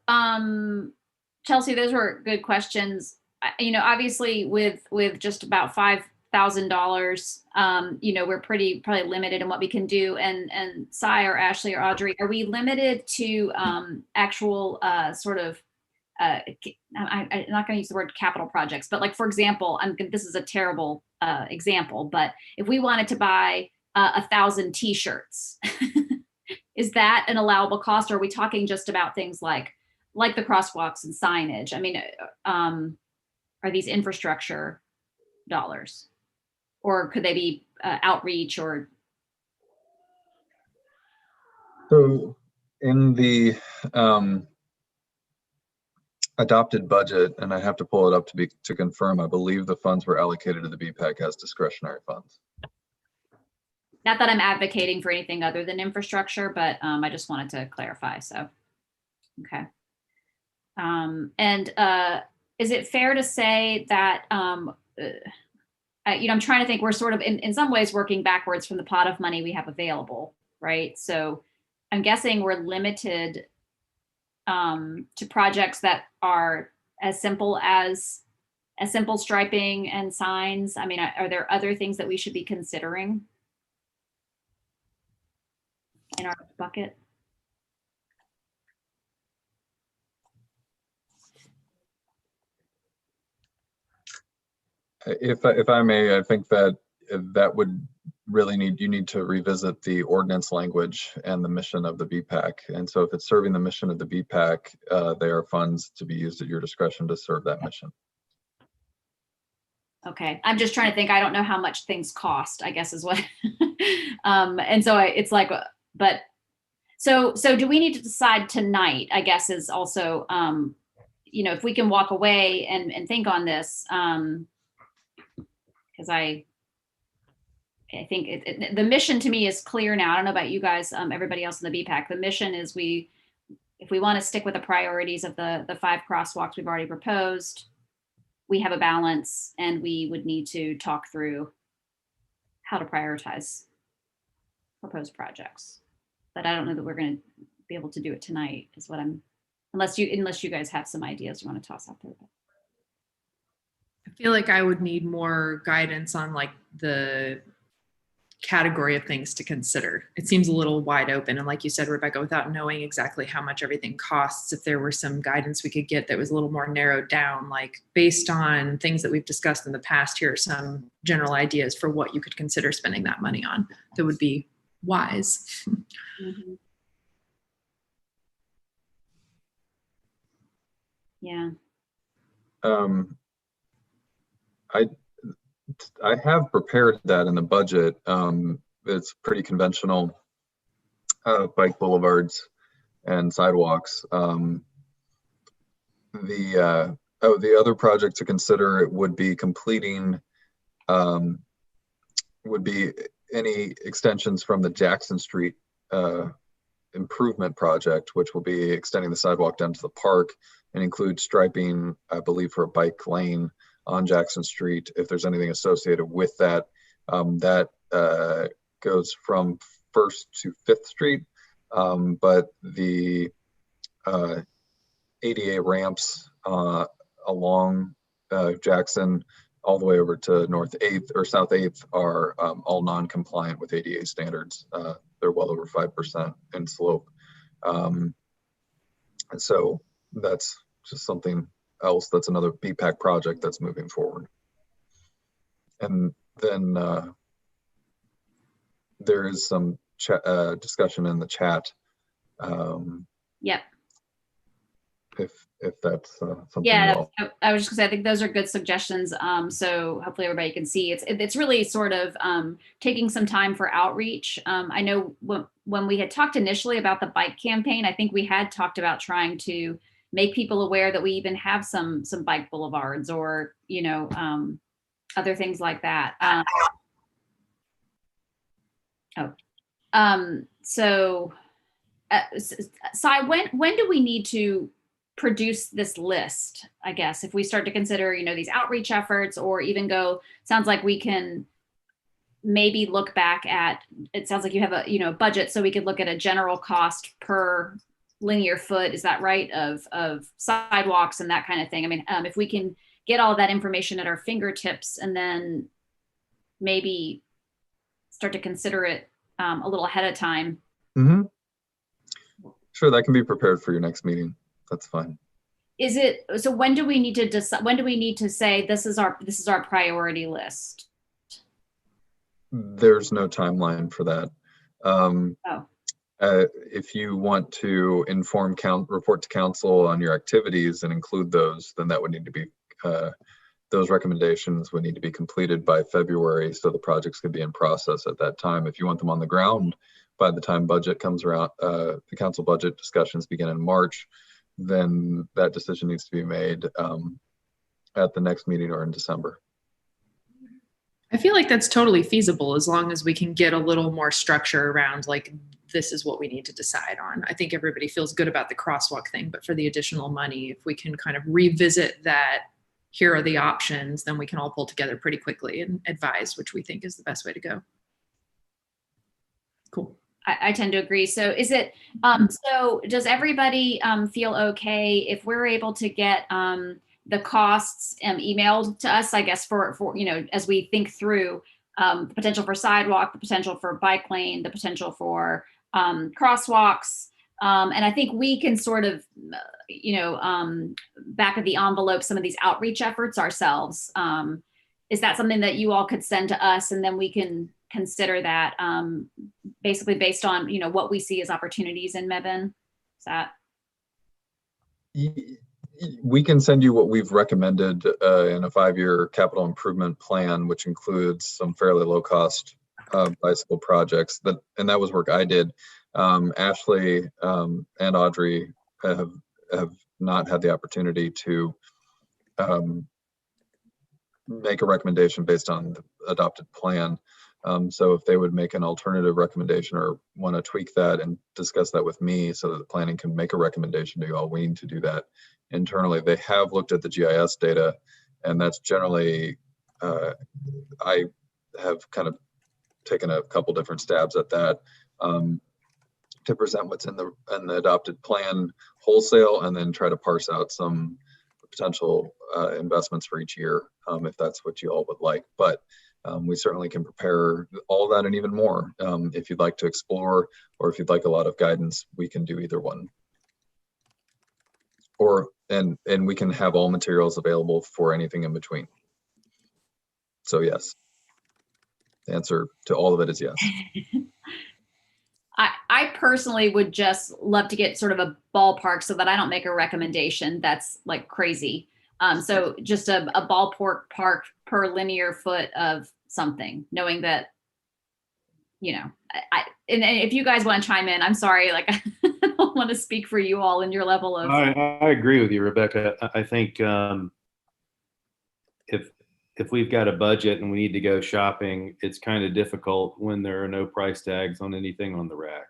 Chelsea, those were good questions. Obviously with just about $5,000, we're probably limited in what we can do. And Cy or Ashley or Audrey, are we limited to actual sort of I'm not going to use the word capital projects, but like, for example, this is a terrible example, but if we wanted to buy 1,000 t-shirts, is that an allowable cost? Or are we talking just about things like the crosswalks and signage? I mean, are these infrastructure dollars, or could they be outreach or? So in the adopted budget, and I have to pull it up to confirm, I believe the funds were allocated to the BPAC as discretionary funds. Not that I'm advocating for anything other than infrastructure, but I just wanted to clarify. So, okay. Is it fair to say that, I'm trying to think, we're sort of in some ways working backwards from the pot of money we have available, right? So I'm guessing we're limited to projects that are as simple striping and signs. I mean, are there other things that we should be considering in our bucket? If I may, I think that would really you need to revisit the ordinance language and the mission of the BPAC. And so if it's serving the mission of the BPAC, they are funds to be used at your discretion to serve that mission. Okay, I'm just trying to think. I don't know how much things cost, I guess is what. And so it's like, but so do we need to decide tonight, I guess, is also, if we can walk away and think on this, because I think the mission to me is clear now. I don't know about you guys, everybody else in the BPAC. The mission is if we want to stick with the priorities of the 5 crosswalks we've already proposed, we have a balance, and we would need to talk through how to prioritize proposed projects. But I don't know that we're going to be able to do it tonight, is what unless you guys have some ideas you want to toss out there. I feel like I would need more guidance on like the category of things to consider. It seems a little wide open. And like you said, Rebecca, without knowing exactly how much everything costs, if there were some guidance we could get that was a little more narrowed down, like based on things that we've discussed in the past, here are some general ideas for what you could consider spending that money on that would be wise. Mm-hmm. Yeah. I have prepared that in the budget. It's pretty conventional bike boulevards and sidewalks. The other project to consider would be completing, would be any extensions from the Jackson Street improvement project, which will be extending the sidewalk down to the park and include striping, I believe, for a bike lane on Jackson Street. If there's anything associated with that, that goes from 1st to 5th Street, but the ADA ramps along Jackson all the way over to North 8th or South 8th are all non-compliant with ADA standards. They're well over 5% in slope. And so that's just something else. That's another BPAC project that's moving forward. And then there is some discussion in the chat. Yep. If that's something. Yeah, I was just gonna say, I think those are good suggestions. So hopefully everybody can see. It's really sort of taking some time for outreach. I know when we had talked initially about the bike campaign, I think we had talked about trying to make people aware that we even have some bike boulevards or other things like that. So Si, when do we need to produce this list? I guess if we start to consider, these outreach efforts, or even sounds like we can maybe look back at, it sounds like you have a, budget, so we could look at a general cost per linear foot. Is that right? Of sidewalks and that kind of thing. I mean, if we can get all that information at our fingertips and then maybe start to consider it a little ahead of time. Mm-hmm. Sure, that can be prepared for your next meeting. That's fine. So when do we need to decide, when do we need to say this is our priority list? There's no timeline for that. Oh. If you want to report to council on your activities and include those, then that would need to be, those recommendations would need to be completed by February, so the projects could be in process at that time. If you want them on the ground by the time budget comes around, the council budget discussions begin in March, then that decision needs to be made at the next meeting or in December. I feel like that's totally feasible as long as we can get a little more structure around, like, this is what we need to decide on. I think everybody feels good about the crosswalk thing, but for the additional money, if we can kind of revisit that, here are the options, then we can all pull together pretty quickly and advise which we think is the best way to go. Cool. I tend to agree. So is it, so does everybody feel okay if we're able to get the costs emailed to us, I guess, for as we think through the potential for sidewalk, the potential for bike lane, the potential for crosswalks. And I think we can sort of, back of the envelope, some of these outreach efforts ourselves. Is that something that you all could send to us, and then we can consider that basically based on, what we see as opportunities in Mebane? Is that? We can send you what we've recommended in a 5-year capital improvement plan, which includes some fairly low cost bicycle projects. And that was work I did. Ashley and Audrey have not had the opportunity to make a recommendation based on the adopted plan. So if they would make an alternative recommendation or want to tweak that and discuss that with me so that the planning can make a recommendation to you all, we need to do that internally. They have looked at the GIS data, and that's generally, I have kind of taken a couple different stabs at that to present what's in the adopted plan wholesale, and then try to parse out some potential investments for each year, if that's what you all would like. But we certainly can prepare all that and even more. If you'd like to explore, or if you'd like a lot of guidance, we can do either one. And we can have all materials available for anything in between. So yes, the answer to all of it is yes. I personally would just love to get sort of a ballpark so that I don't make a recommendation that's like crazy. So just a ballpark park per linear foot of something, knowing that, and if you guys want to chime in, I'm sorry, like I don't want to speak for you all in your level of. I agree with you, Rebecca. I think if we've got a budget and we need to go shopping, it's kind of difficult when there are no price tags on anything on the rack.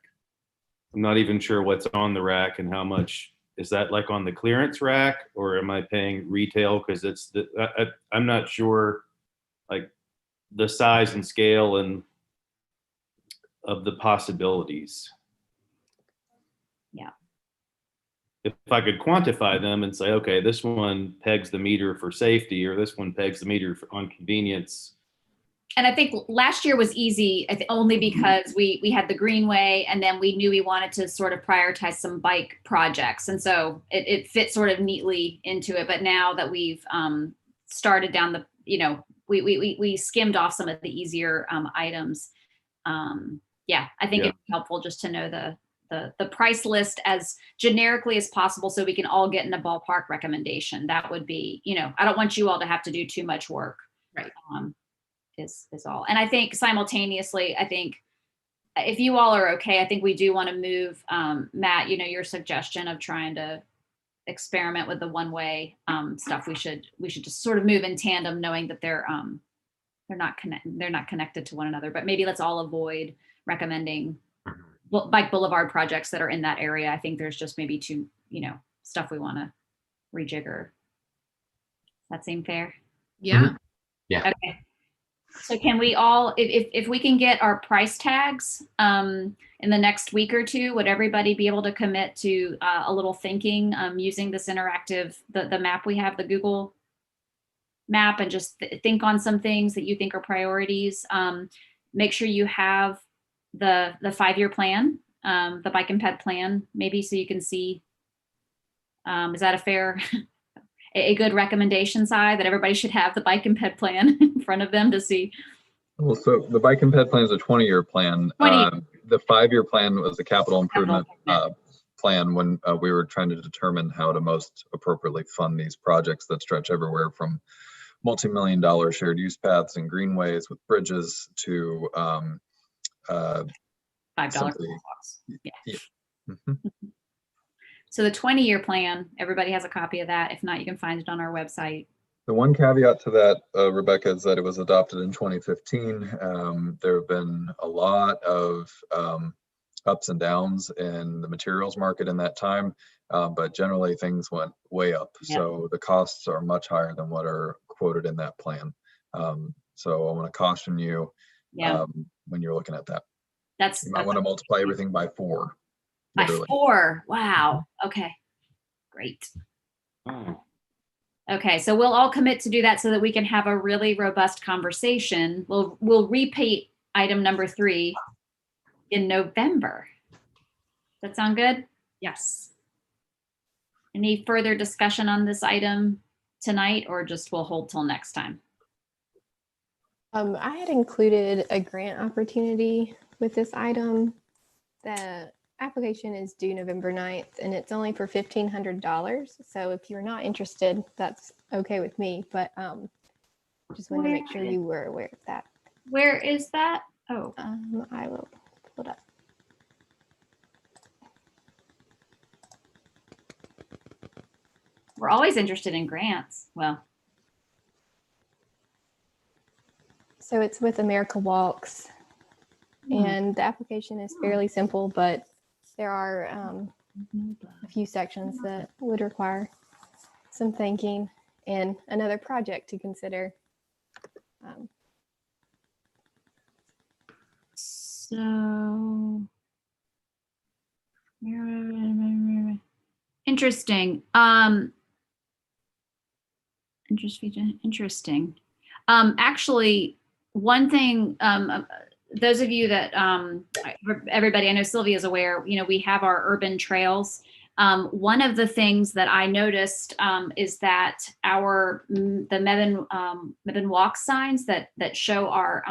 I'm not even sure what's on the rack and how much. Is that like on the clearance rack, or am I paying retail? Because I'm not sure, like, the size and scale and of the possibilities. Yeah. If I could quantify them and say, okay, this one pegs the meter for safety, or this one pegs the meter on convenience. And I think last year was easy only because we had the Greenway, and then we knew we wanted to sort of prioritize some bike projects. And so it fit sort of neatly into it. But now that we've started down the, we skimmed off some of the easier items. I think it'd be helpful just to know the price list as generically as possible, so we can all get in a ballpark recommendation. That would be, I don't want you all to have to do too much work. Right. Is all. And I think simultaneously, I think if you all are okay, I think we do want to move, Matt, your suggestion of trying to experiment with the one-way stuff. We should just sort of move in tandem, knowing that they're not connected to one another. But maybe let's all avoid recommending, bike boulevard projects that are in that area. I think there's just maybe two, stuff we want to rejigger. That seem fair? Yeah. Yeah. Okay. So can we all, if we can get our price tags in the next week or two, would everybody be able to commit to a little thinking using this interactive, the map we have, the Google map, and just think on some things that you think are priorities? Make sure you have the 5-year plan, the bike and ped plan, maybe, so you can see, is that a fair, a good recommendation side, that everybody should have the bike and ped plan in front of them to see? Well, so the bike and ped plan is a 20-year plan. 20. The 5-year plan was a capital improvement improvement. plan when we were trying to determine how to most appropriately fund these projects that stretch everywhere from multi-million-dollar shared use paths and greenways with bridges to $5 simply- crosswalks. Yeah. Mhm. So the 20-year plan, everybody has a copy of that. If not, you can find it on our website. The one caveat to that, Rebecca, is that it was adopted in 2015. There have been a lot of ups and downs in the materials market in that time, but generally things went way up. Yeah. So the costs are much higher than what are quoted in that plan. So I want to caution you Yeah, when you're looking at that. that's You might want to multiply everything by 4. by literally. 4. Wow. Okay, great. Hmm. Okay, so we'll all commit to do that so that we can have a really robust conversation. We'll repeat item number 3 in November. Does that sound good? Yes. Any further discussion on this item tonight, or just we'll hold till next time? I had included a grant opportunity with this item. The application is due November 9th, and it's only for $1,500. So if you're not interested, that's okay with me, but just wanted to make sure you were aware of that. Where is that? Oh, I will pull it up. we're always interested in grants. Well, So it's with America Walks, and the application is fairly simple, but there are a few sections that would require some thinking and another project to consider. so interesting. Interesting. Actually, one thing, those of you that, everybody, I know Sylvia is aware, we have our urban trails. One of the things that I noticed is that the Mebane walk signs that show our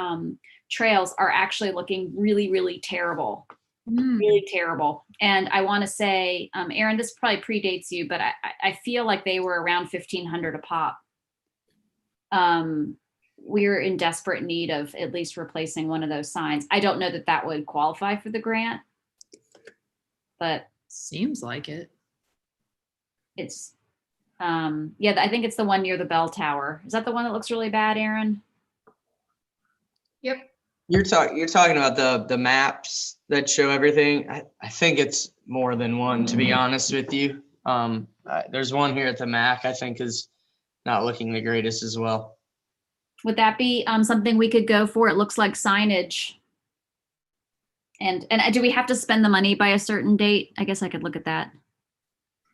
trails are actually looking really, really terrible. Really terrible. And I want to say, Aaron, this probably predates you, but I feel like they were around $1,500 a pop. We're in desperate need of at least replacing one of those signs. I don't know that that would qualify for the grant, but Seems like it. it's, yeah, I think it's the one near the bell tower. Is that the one that looks really bad, Aaron? Yep. You're talking about the maps that show everything. I think it's more than one, to be honest with you. There's one here at the MAC, I think, is not looking the greatest as well. Would that be something we could go for? It looks like signage. And do we have to spend the money by a certain date? I guess I could look at that.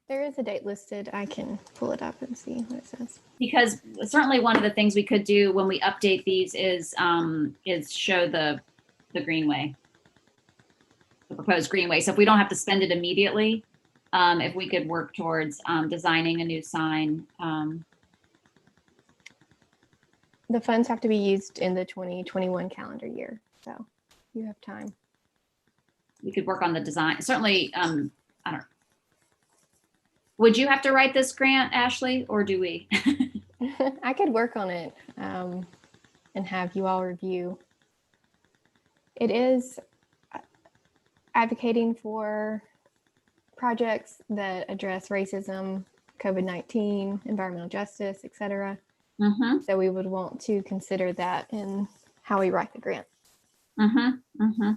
There is a date listed. I can pull it up and see what it says. Because certainly one of the things we could do when we update these is show the greenway, the proposed greenway. So if we don't have to spend it immediately, if we could work towards designing a new sign. The funds have to be used in the 2021 calendar year, so you have time. We could work on the design. Certainly, I don't know. Would you have to write this grant, Ashley, or do we? I could work on it and have you all review. It is advocating for projects that address racism, COVID-19, environmental justice, etc. Mm-hmm. So we would want to consider that in how we write the grant. Mm-hmm. Mm-hmm.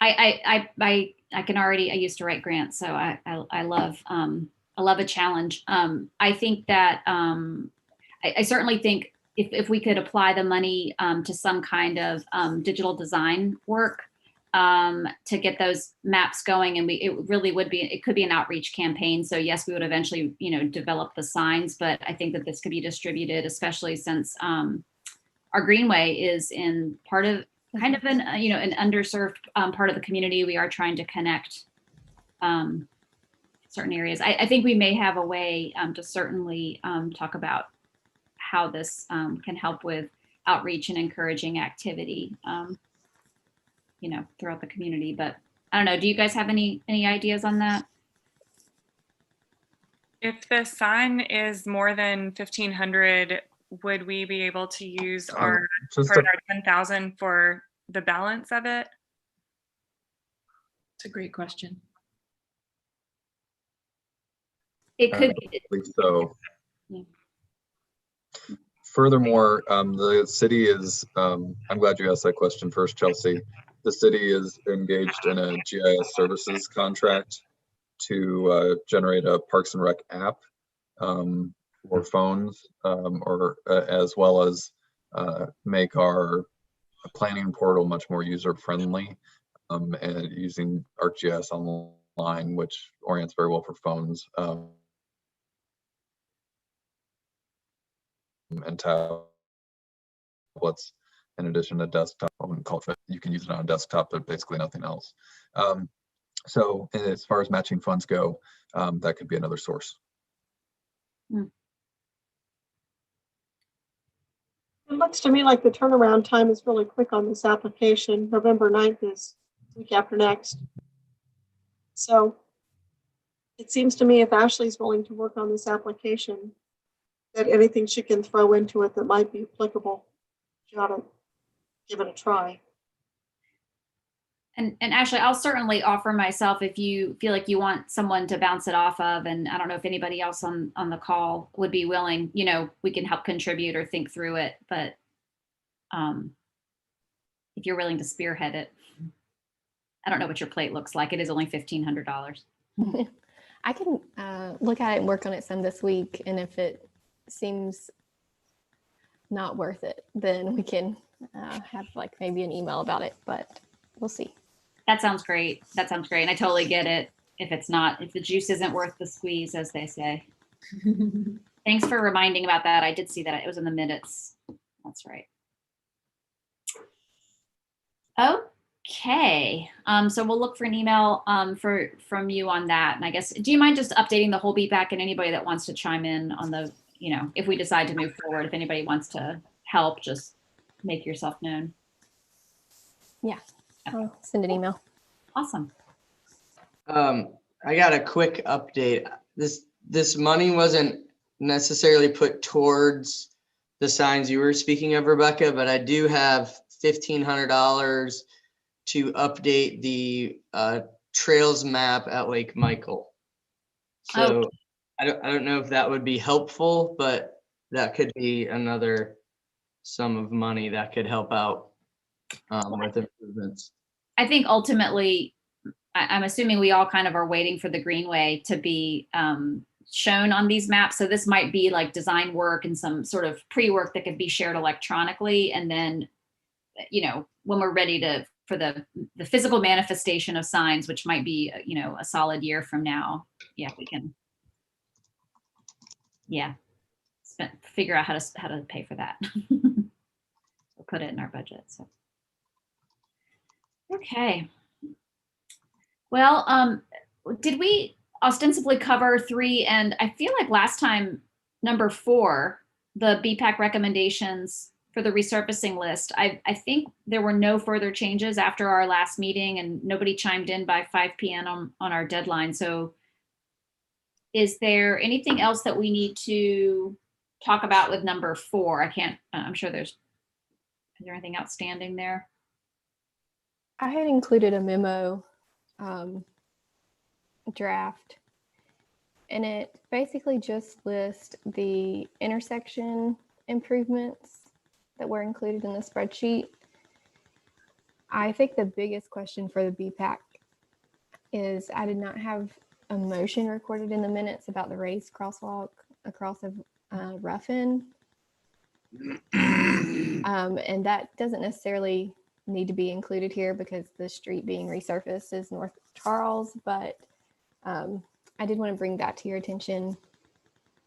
I can already, I used to write grants, so I love a challenge. I think that, I certainly think if we could apply the money to some kind of digital design work to get those maps going, and it really would be, it could be an outreach campaign. So yes, we would eventually, develop the signs, but I think that this could be distributed, especially since our greenway is in part of kind of an underserved part of the community. We are trying to connect certain areas. I think we may have a way to certainly talk about how this can help with outreach and encouraging activity, throughout the community. But I don't know, do you guys have any ideas on that? If the sign is more than 1,500, would we be able to use our Just part a of our 10,000 for the balance of it? It's a great question. It could be. believe so. Yeah. Furthermore, the city is, I'm glad you asked that question first, Chelsea. The city is engaged in a GIS services contract to generate a Parks and Rec app for phones, or as well as make our planning portal much more user-friendly, and using ArcGIS Online, which orients very well for phones. And tablets, in addition to desktop. I wouldn't call it, you can use it on a desktop, but basically nothing else. So as far as matching funds go, that could be another source. It looks to me like the turnaround time is really quick on this application. November 9th is week after next. So it seems to me if Ashley's willing to work on this application, that anything she can throw into it that might be applicable, she ought to give it a try. And Ashley, I'll certainly offer myself if you feel like you want someone to bounce it off of. And I don't know if anybody else on the call would be willing, we can help contribute or think through it. But if you're willing to spearhead it, I don't know what your plate looks like. It is only $1,500. I can look at it and work on it some this week. And if it seems not worth it, then we can have like maybe an email about it, but we'll see. That sounds great. That sounds great. And I totally get it. If the juice isn't worth the squeeze, as they say. Thanks for reminding about that. I did see that. It was in the minutes. That's right. Okay. So we'll look for an email from you on that. And I guess, do you mind just updating the whole BPAC and anybody that wants to chime in on the, if we decide to move forward, if anybody wants to help, just make yourself known. Yeah. I'll send an email. Awesome. I got a quick update. This money wasn't necessarily put towards the signs you were speaking of, Rebecca, but I do have $1,500 to update the trails map at Lake Michael. So I don't know if that would be helpful, but that could be another sum of money that could help out with improvements. I think ultimately, I'm assuming we all kind of are waiting for the Greenway to be shown on these maps. So this might be like design work and some sort of pre-work that could be shared electronically. And then, when we're ready for the physical manifestation of signs, which might be, a solid year from now. Yeah, we can. Yeah. Figure out how to pay for that. We'll put it in our budget. So. Okay. Well, did we ostensibly cover 3? And I feel like last time, number 4, the BPAC recommendations for the resurfacing list, I think there were no further changes after our last meeting and nobody chimed in by 5 p.m. on our deadline. So is there anything else that we need to talk about with number 4? I'm sure is there anything outstanding there? I had included a memo draft, and it basically just lists the intersection improvements that were included in the spreadsheet. I think the biggest question for the BPAC is I did not have a motion recorded in the minutes about the raised crosswalk across of Ruffin. And that doesn't necessarily need to be included here because the street being resurfaced is North Charles, but I did want to bring that to your attention.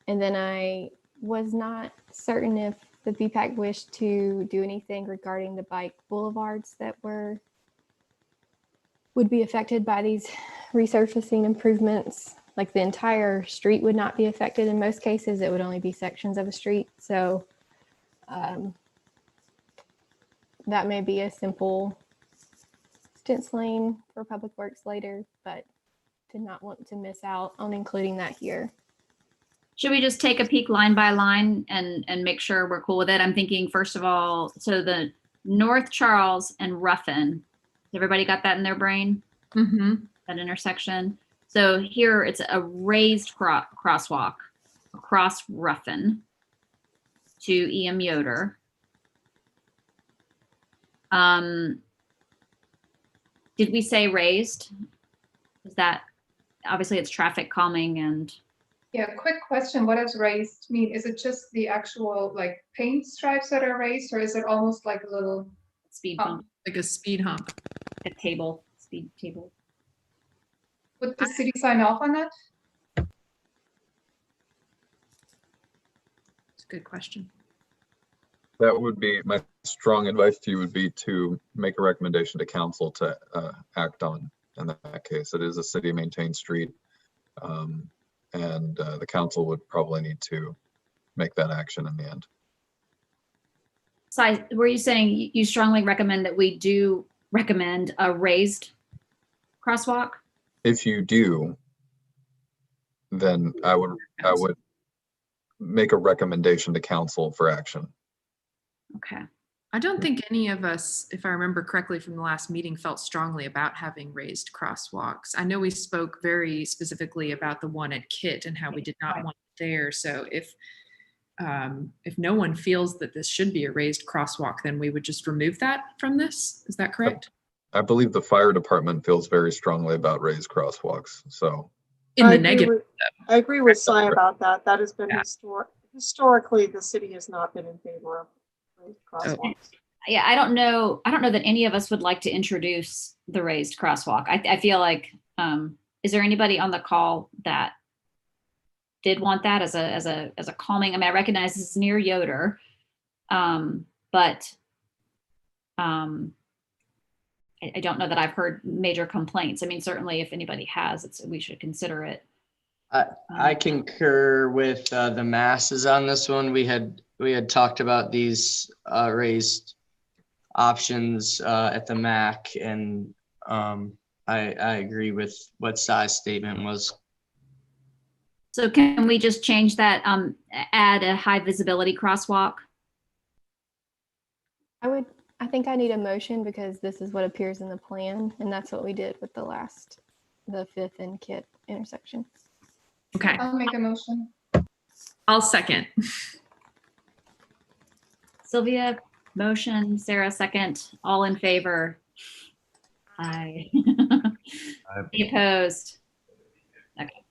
And then I was not certain if the BPAC wished to do anything regarding the bike boulevards that would be affected by these resurfacing improvements. Like the entire street would not be affected in most cases. It would only be sections of a street. So that may be a simple stenciling for Public Works later, but did not want to miss out on including that here. Should we just take a peek line by line and make sure we're cool with it? I'm thinking, first of all, so the North Charles and Ruffin, everybody got that in their brain? Mm-hmm. That intersection. So here it's a raised crosswalk across Ruffin to EM Yoder. Did we say raised? Is that, obviously it's traffic calming and. Yeah, quick question. What does raised mean? Is it just the actual like paint stripes that are raised, or is it almost like a little Speed hump? bump, Like a speed hump. a table, speed table. Would the city sign off on that? It's a good question. That would be, my strong advice to you would be to make a recommendation to council to act on. In that case, it is a city maintained street. And the council would probably need to make that action in the end. So were you saying you strongly recommend that we do recommend a raised crosswalk? If you do, then I would make a recommendation to council for action. Okay. I don't think any of us, if I remember correctly from the last meeting, felt strongly about having raised crosswalks. I know we spoke very specifically about the one at Kit and how we did not want it there. So if no one feels that this should be a raised crosswalk, then we would just remove that from this. Is that correct? I believe the fire department feels very strongly about raised crosswalks. So In the negative. I agree with Cy about that. That has been Yeah. historically, the city has not been in favor of raised crosswalks. Yeah, I don't know that any of us would like to introduce the raised crosswalk. I feel like, is there anybody on the call that did want that as a calming? I mean, I recognize this is near Yoder, but I don't know that I've heard major complaints. I mean, certainly if anybody has, we should consider it. I concur with the masses on this one. We had talked about these raised options at the MAC, and I agree with what Sai's statement was. So can we just change that, add a high visibility crosswalk? I think I need a motion because this is what appears in the plan, and that's what we did with the 5th and Kit intersection. Okay, I'll make a motion. I'll second. Sylvia, motion, Sarah, second, all in favor? Aye. Any opposed? Okay.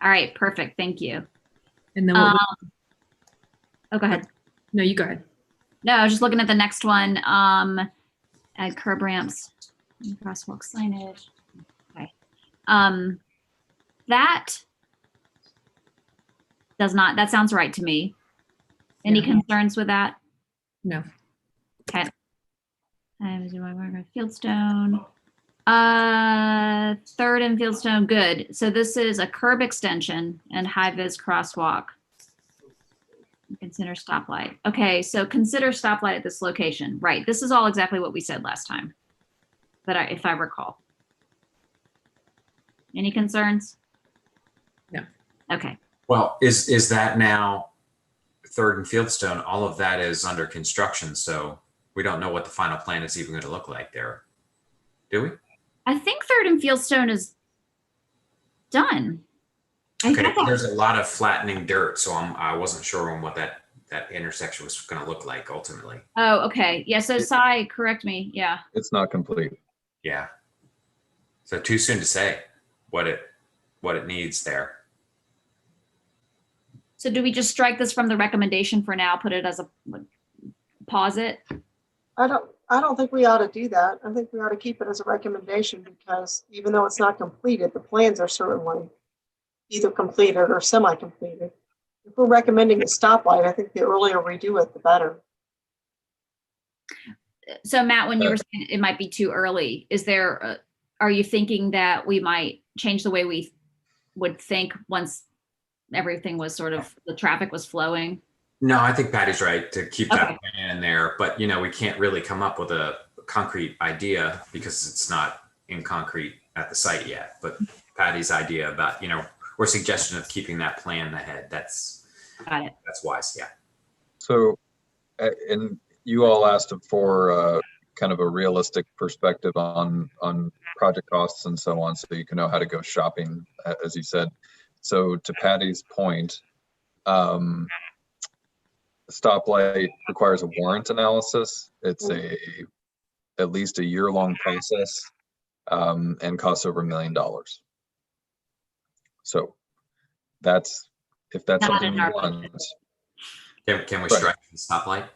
All right, perfect, thank you. And then Oh, go ahead. no, you go ahead. No, I was just looking at the next one. Add curb ramps, crosswalk signage. Okay. That sounds right to me. Any Yeah. concerns with that? No. Okay. Fieldstone. 3rd and Fieldstone, good. So this is a curb extension and high vis crosswalk. Consider stoplight. Okay, so consider stoplight at this location. Right, this is all exactly what we said last time, but if I recall. Any concerns? No. Okay. Well, is that now 3rd and Fieldstone? All of that is under construction, so we don't know what the final plan is even going to look like there. Do we? I think 3rd and Fieldstone is done. I Okay, thought that- there's a lot of flattening dirt, so I wasn't sure on what that that intersection was going to look like ultimately. Oh, okay. Yeah. So Sai, correct me. Yeah. It's not complete. Yeah. So too soon to say what it needs there. So do we just strike this from the recommendation for now, put it as a, pause it? I don't think we ought to do that. I think we ought to keep it as a recommendation because even though it's not completed, the plans are certainly either completed or semi-completed. If we're recommending a stoplight, I think the earlier we do it, the better. So Matt, when you were saying it might be too early, is there, are you thinking that we might change the way we would think once everything was sort of, the traffic was flowing? No, I think Patty's right to keep that Okay. plan in there, but we can't really come up with a concrete idea because it's not in concrete at the site yet. But Patty's idea about, or suggestion of keeping that plan ahead, that's wise. Yeah. So, and you all asked for kind of a realistic perspective on project costs and so on, so you can know how to go shopping, as you said. So to Patty's point, stoplight requires a warrant analysis. It's at least a year-long process and costs over $1 million. So if that's Not something in you our want. Can we Right. strike the stoplight?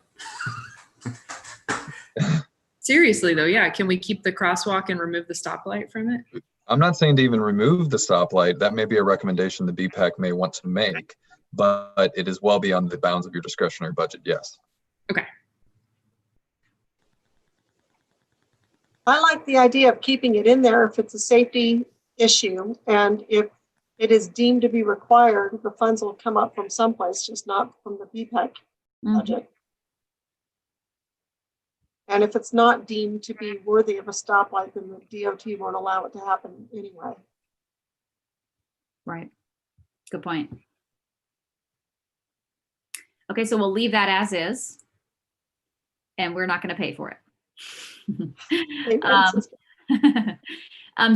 Seriously though, yeah, can we keep the crosswalk and remove the stoplight from it? I'm not saying to even remove the stoplight. That may be a recommendation the BPAC may want to make, but it is well beyond the bounds of your discretionary budget, yes. Okay. I like the idea of keeping it in there if it's a safety issue. And if it is deemed to be required, the funds will come up from someplace, just not from the BPAC budget. And if it's not deemed to be worthy of a stoplight, then the DOT won't allow it to happen anyway. Right. Good point. Okay, so we'll leave that as is. And we're not going to pay for it.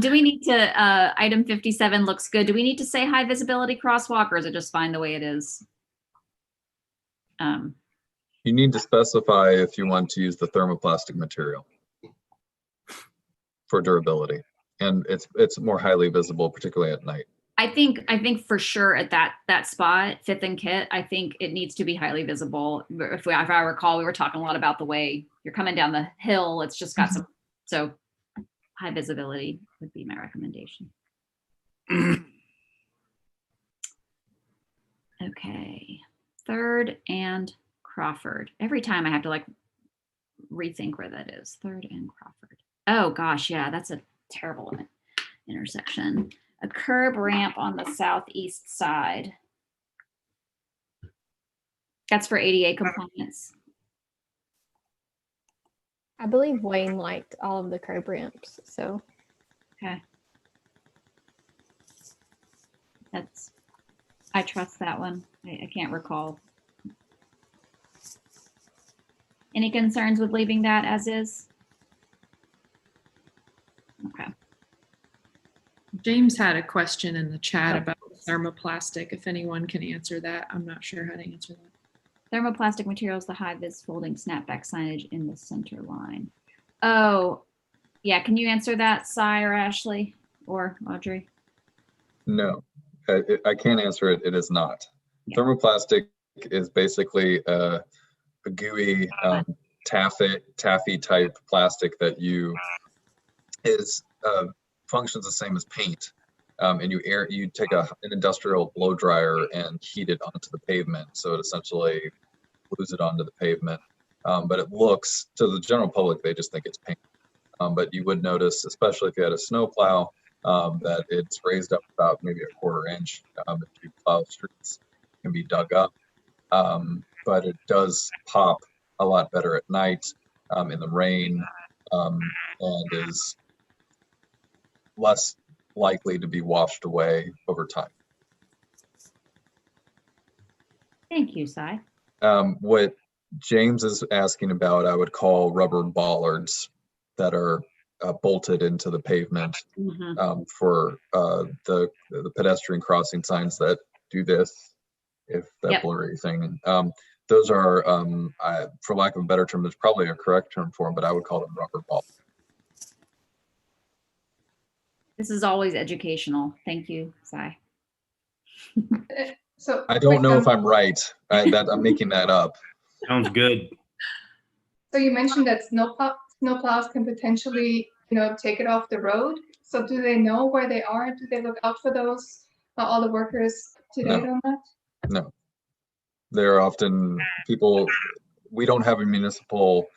Do we need to, item 57 looks good. Do we need to say high visibility crosswalk or is it just fine the way it is? You need to specify if you want to use the thermoplastic material for durability. And it's more highly visible, particularly at night. I think for sure at that spot, Fifth and Kit, I think it needs to be highly visible. If I recall, we were talking a lot about the way you're coming down the hill. It's just got some, so high visibility would be my recommendation. Okay, Third and Crawford. Every time I have to like rethink where that is. Third and Crawford. Oh gosh, yeah, that's a terrible intersection. A curb ramp on the southeast side. That's for ADA compliance. I believe Wayne liked all of the curb ramps, so. Okay. I trust that one. I can't recall. Any concerns with leaving that as is? Okay. James had a question in the chat about thermoplastic. If anyone can answer that, I'm not sure how to answer that. Thermoplastic materials, the high vis folding snapback signage in the center line. Oh, yeah. Can you answer that, Sai or Ashley or Audrey? No, I can't answer it. It is not. Yeah. Thermoplastic is basically a gooey taffy type plastic that functions the same as paint. And you take an industrial blow dryer and heat it onto the pavement. So it essentially glues it onto the pavement. But it looks, to the general public, they just think it's paint. But you would notice, especially if you had a snow plow, that it's raised up about maybe a 1/4 inch. If you plow streets, it can be dug up. But it does pop a lot better at night, in the rain, and is less likely to be washed away over time. Thank you, Sai. What James is asking about, I would call rubber bollards that are bolted into the pavement for the pedestrian crossing signs that do this, if that blurry thing. those are, for lack of a better term, there's probably a correct term for them, but I would call them rubber ball. This is always educational. Thank you, Sai. So I don't know if quick, I'm right. I'm making that up. Sounds good. so you mentioned that snowplows can potentially, take it off the road. So do they know where they are? Do they look out for those? Are all the workers up to date on that? No, they're often people. We don't have a municipal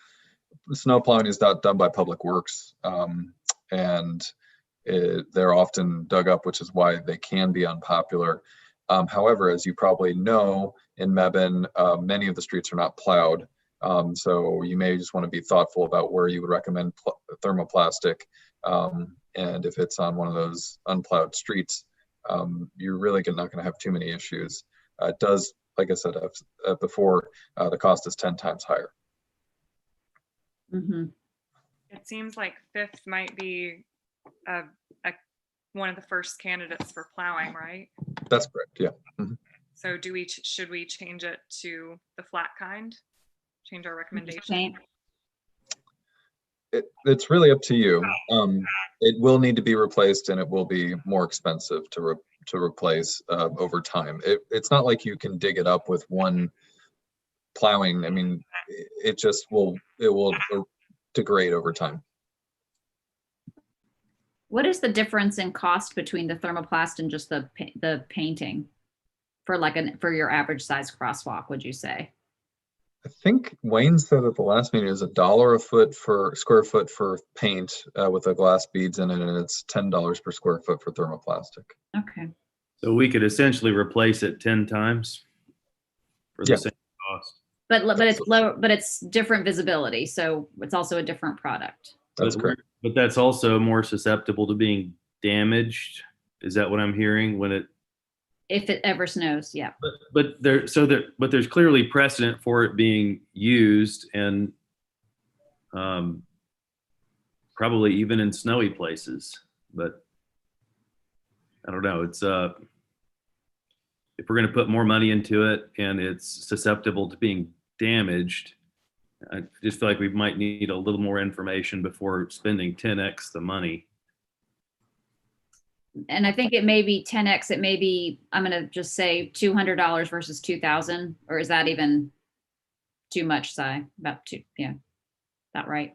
snow plowing is not done by Public Works, and they're often dug up, which is why they can be unpopular. However, as you probably know, in Mebane, many of the streets are not plowed. So you may just want to be thoughtful about where you would recommend thermoplastic. And if it's on one of those unplowed streets, you're really not going to have too many issues. It does, like I said before, the cost is 10 times higher. Mm-hmm. It seems like Fifth might be one of the first candidates for plowing, right? That's correct, yeah. Mhm. So should we change it to the flat kind? Change our recommendation? Paint. It's really up to you. It will need to be replaced, and it will be more expensive to replace over time. It's not like you can dig it up with one plowing. I mean, it will degrade over time. What is the difference in cost between the thermoplast and just the painting for your average size crosswalk, would you say? I think Wayne said at the last meeting is $1 a foot for square foot for paint with the glass beads in it, and it's $10 per square foot for thermoplastic. Okay. So we could essentially replace it 10 times for the same cost. But it's low, but it's different visibility, so it's also a different product. That's correct. But that's also more susceptible to being damaged. Is that what I'm hearing If it ever snows, yeah. But there's clearly precedent for it being used, and probably even in snowy places. But I don't know. It's if we're going to put more money into it and it's susceptible to being damaged, I just feel like we might need a little more information before spending 10x the money. And I think it may be 10x. It may be, I'm going to just say $200 versus 2,000, or is that even too much, Si? About two, yeah. That right?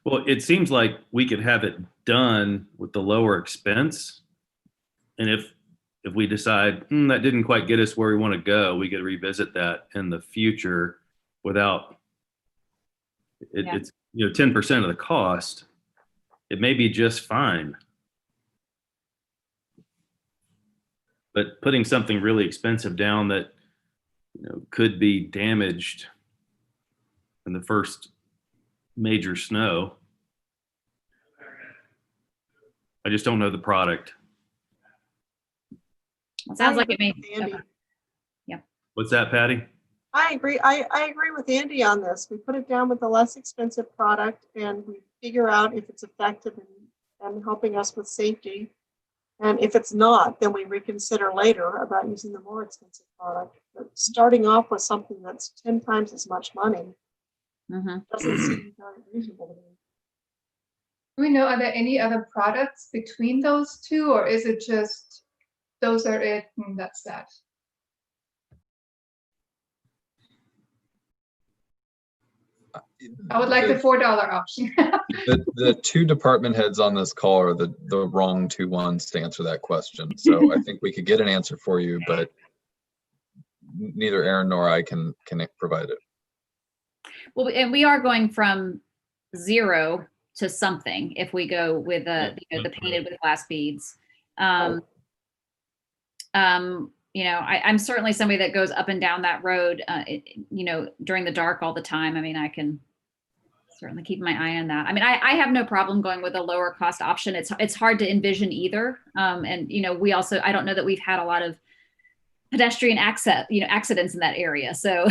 Well, it seems like we could have it done with the lower expense. And if we decide that didn't quite get us where we want to go, we could revisit that in the future without it's 10% of the cost. It may be just fine. But putting something really expensive down that could be damaged in the first major snow, I just don't know the product. It sounds like it may. Andy. Okay. Yeah. What's that, Patty? I agree. I agree with Andy on this. We put it down with a less expensive product, and we figure out if it's effective and helping us with safety. And if it's not, then we reconsider later about using the more expensive product. But starting off with something that's 10 times as much money doesn't seem very reasonable to me. Do we know, are there any other products between those two, or is it just those are it and that's that? I would like the $4 option. The two department heads on this call are the wrong two ones to answer that question. So I think we could get an answer for you, but neither Aaron nor I can provide it. Well, and we are going from 0 to something if we go with the painted with glass beads. I'm certainly somebody that goes up and down that road, during the dark all the time. I mean, I can certainly keep my eye on that. I mean, I have no problem going with a lower cost option. It's hard to envision either. We also, I don't know that we've had a lot of pedestrian accidents in that area. So,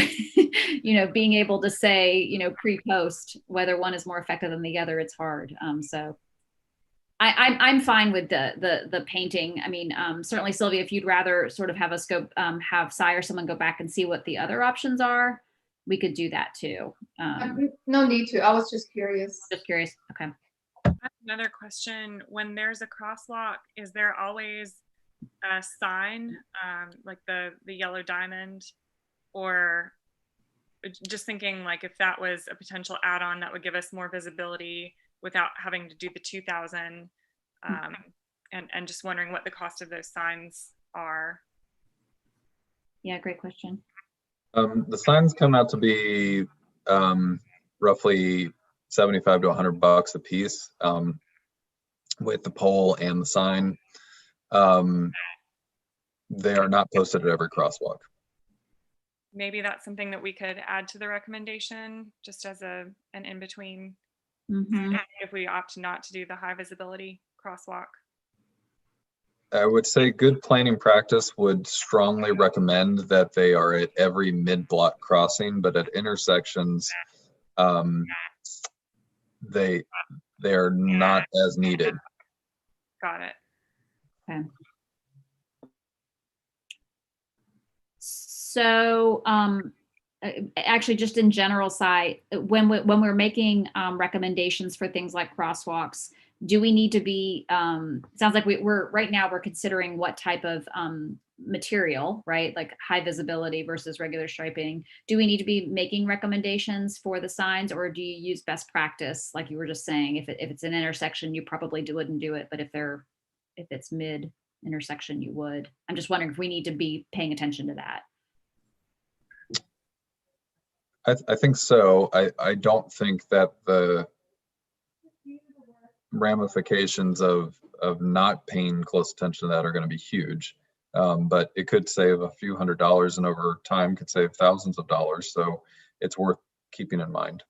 being able to say, pre-post, whether one is more effective than the other, it's hard. So I'm fine with the painting. I mean, certainly Sylvia, if you'd rather sort of have us go, have Cy or someone go back and see what the other options are, we could do that too. No need to. I was just curious. Just curious. Okay. I have another question. When there's a crosswalk, is there always a sign, like the yellow diamond, or just thinking like if that was a potential add-on that would give us more visibility without having to do the 2,000, and just wondering what the cost of those signs are. Yeah, great question. The signs come out to be roughly 75 to $100 a piece, with the pole and the sign. They are not posted at every crosswalk. Maybe that's something that we could add to the recommendation, just as an in-between, if we opt not to do the high visibility crosswalk. I would say good planning practice would strongly recommend that they are at every mid-block crossing, but at intersections, they are not as needed. Got it. Okay. So, actually, just in general, Cy, when we're making recommendations for things like crosswalks, do we need to be? Sounds like we're right now we're considering what type of material, right? Like high visibility versus regular striping. Do we need to be making recommendations for the signs, or do you use best practice, like you were just saying? If it's an intersection, you probably wouldn't do it, but if it's mid intersection, you would. I'm just wondering if we need to be paying attention to that. I think so. I don't think that the ramifications of not paying close attention to that are going to be huge, but it could save a few $100s, and over time could save thousands of dollars. So it's worth keeping in mind.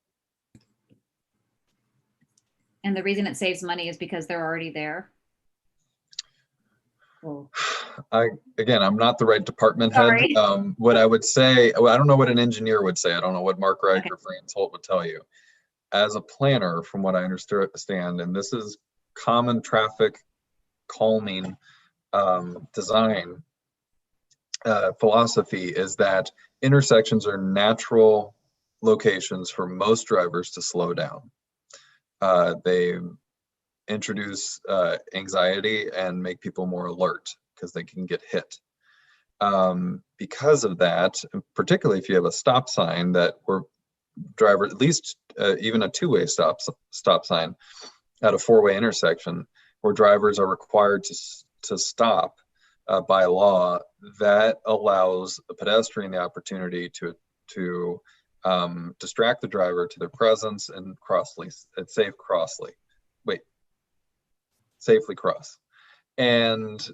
And the reason it saves money is because they're already there. Oh. Again, I'm not the right department head. Sorry. What I would say, well, I don't know what an engineer would say. I don't know what Mark Reich Okay. or Franz Holt would tell you. As a planner, from what I understand, and this is common traffic calming design philosophy, is that intersections are natural locations for most drivers to slow down. They introduce anxiety and make people more alert because they can get hit. Because of that, particularly if you have a stop sign that where driver, at least even a two-way stop sign at a four-way intersection where drivers are required to stop by law, that allows the pedestrian the opportunity to distract the driver to their presence and safely cross. And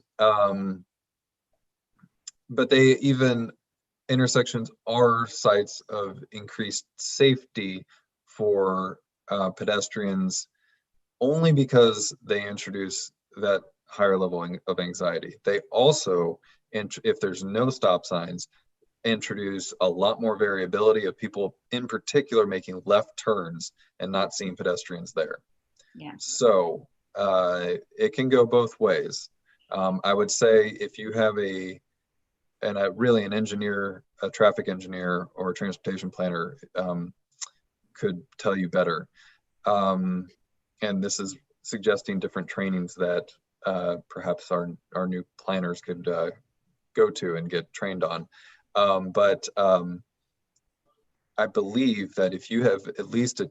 but intersections are sites of increased safety for pedestrians only because they introduce that higher level of anxiety. They also, if there's no stop signs, introduce a lot more variability of people in particular making left turns and not seeing pedestrians there. Yeah. So it can go both ways. I would say if you have really an engineer, a traffic engineer or a transportation planner could tell you better. And this is suggesting different trainings that perhaps our new planners could go to and get trained on. But I believe that if you have at least a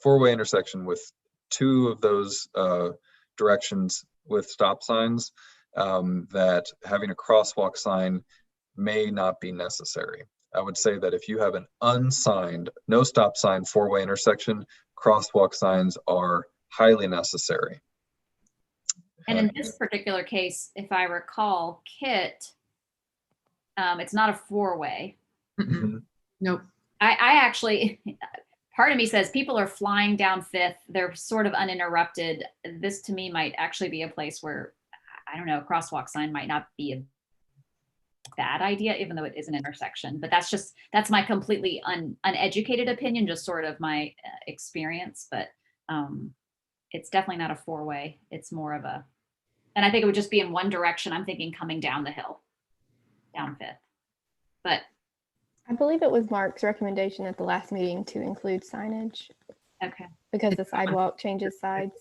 four-way intersection with two of those directions with stop signs, that having a crosswalk sign may not be necessary. I would say that if you have an unsigned, no stop sign, four-way intersection, crosswalk signs are highly necessary. And in this particular case, if I recall, Kit, it's not a four-way. Nope. I actually, part of me says people are flying down Fifth. They're sort of uninterrupted. This to me might actually be a place where, I don't know, a crosswalk sign might not be a bad idea, even though it is an intersection. But that's my completely uneducated opinion, just sort of my experience. But it's definitely not a four-way. It's more of a, and I think it would just be in one direction. I'm thinking coming down the hill, down Fifth. But I believe it was Mark's recommendation at the last meeting to include signage okay, because the sidewalk changes sides.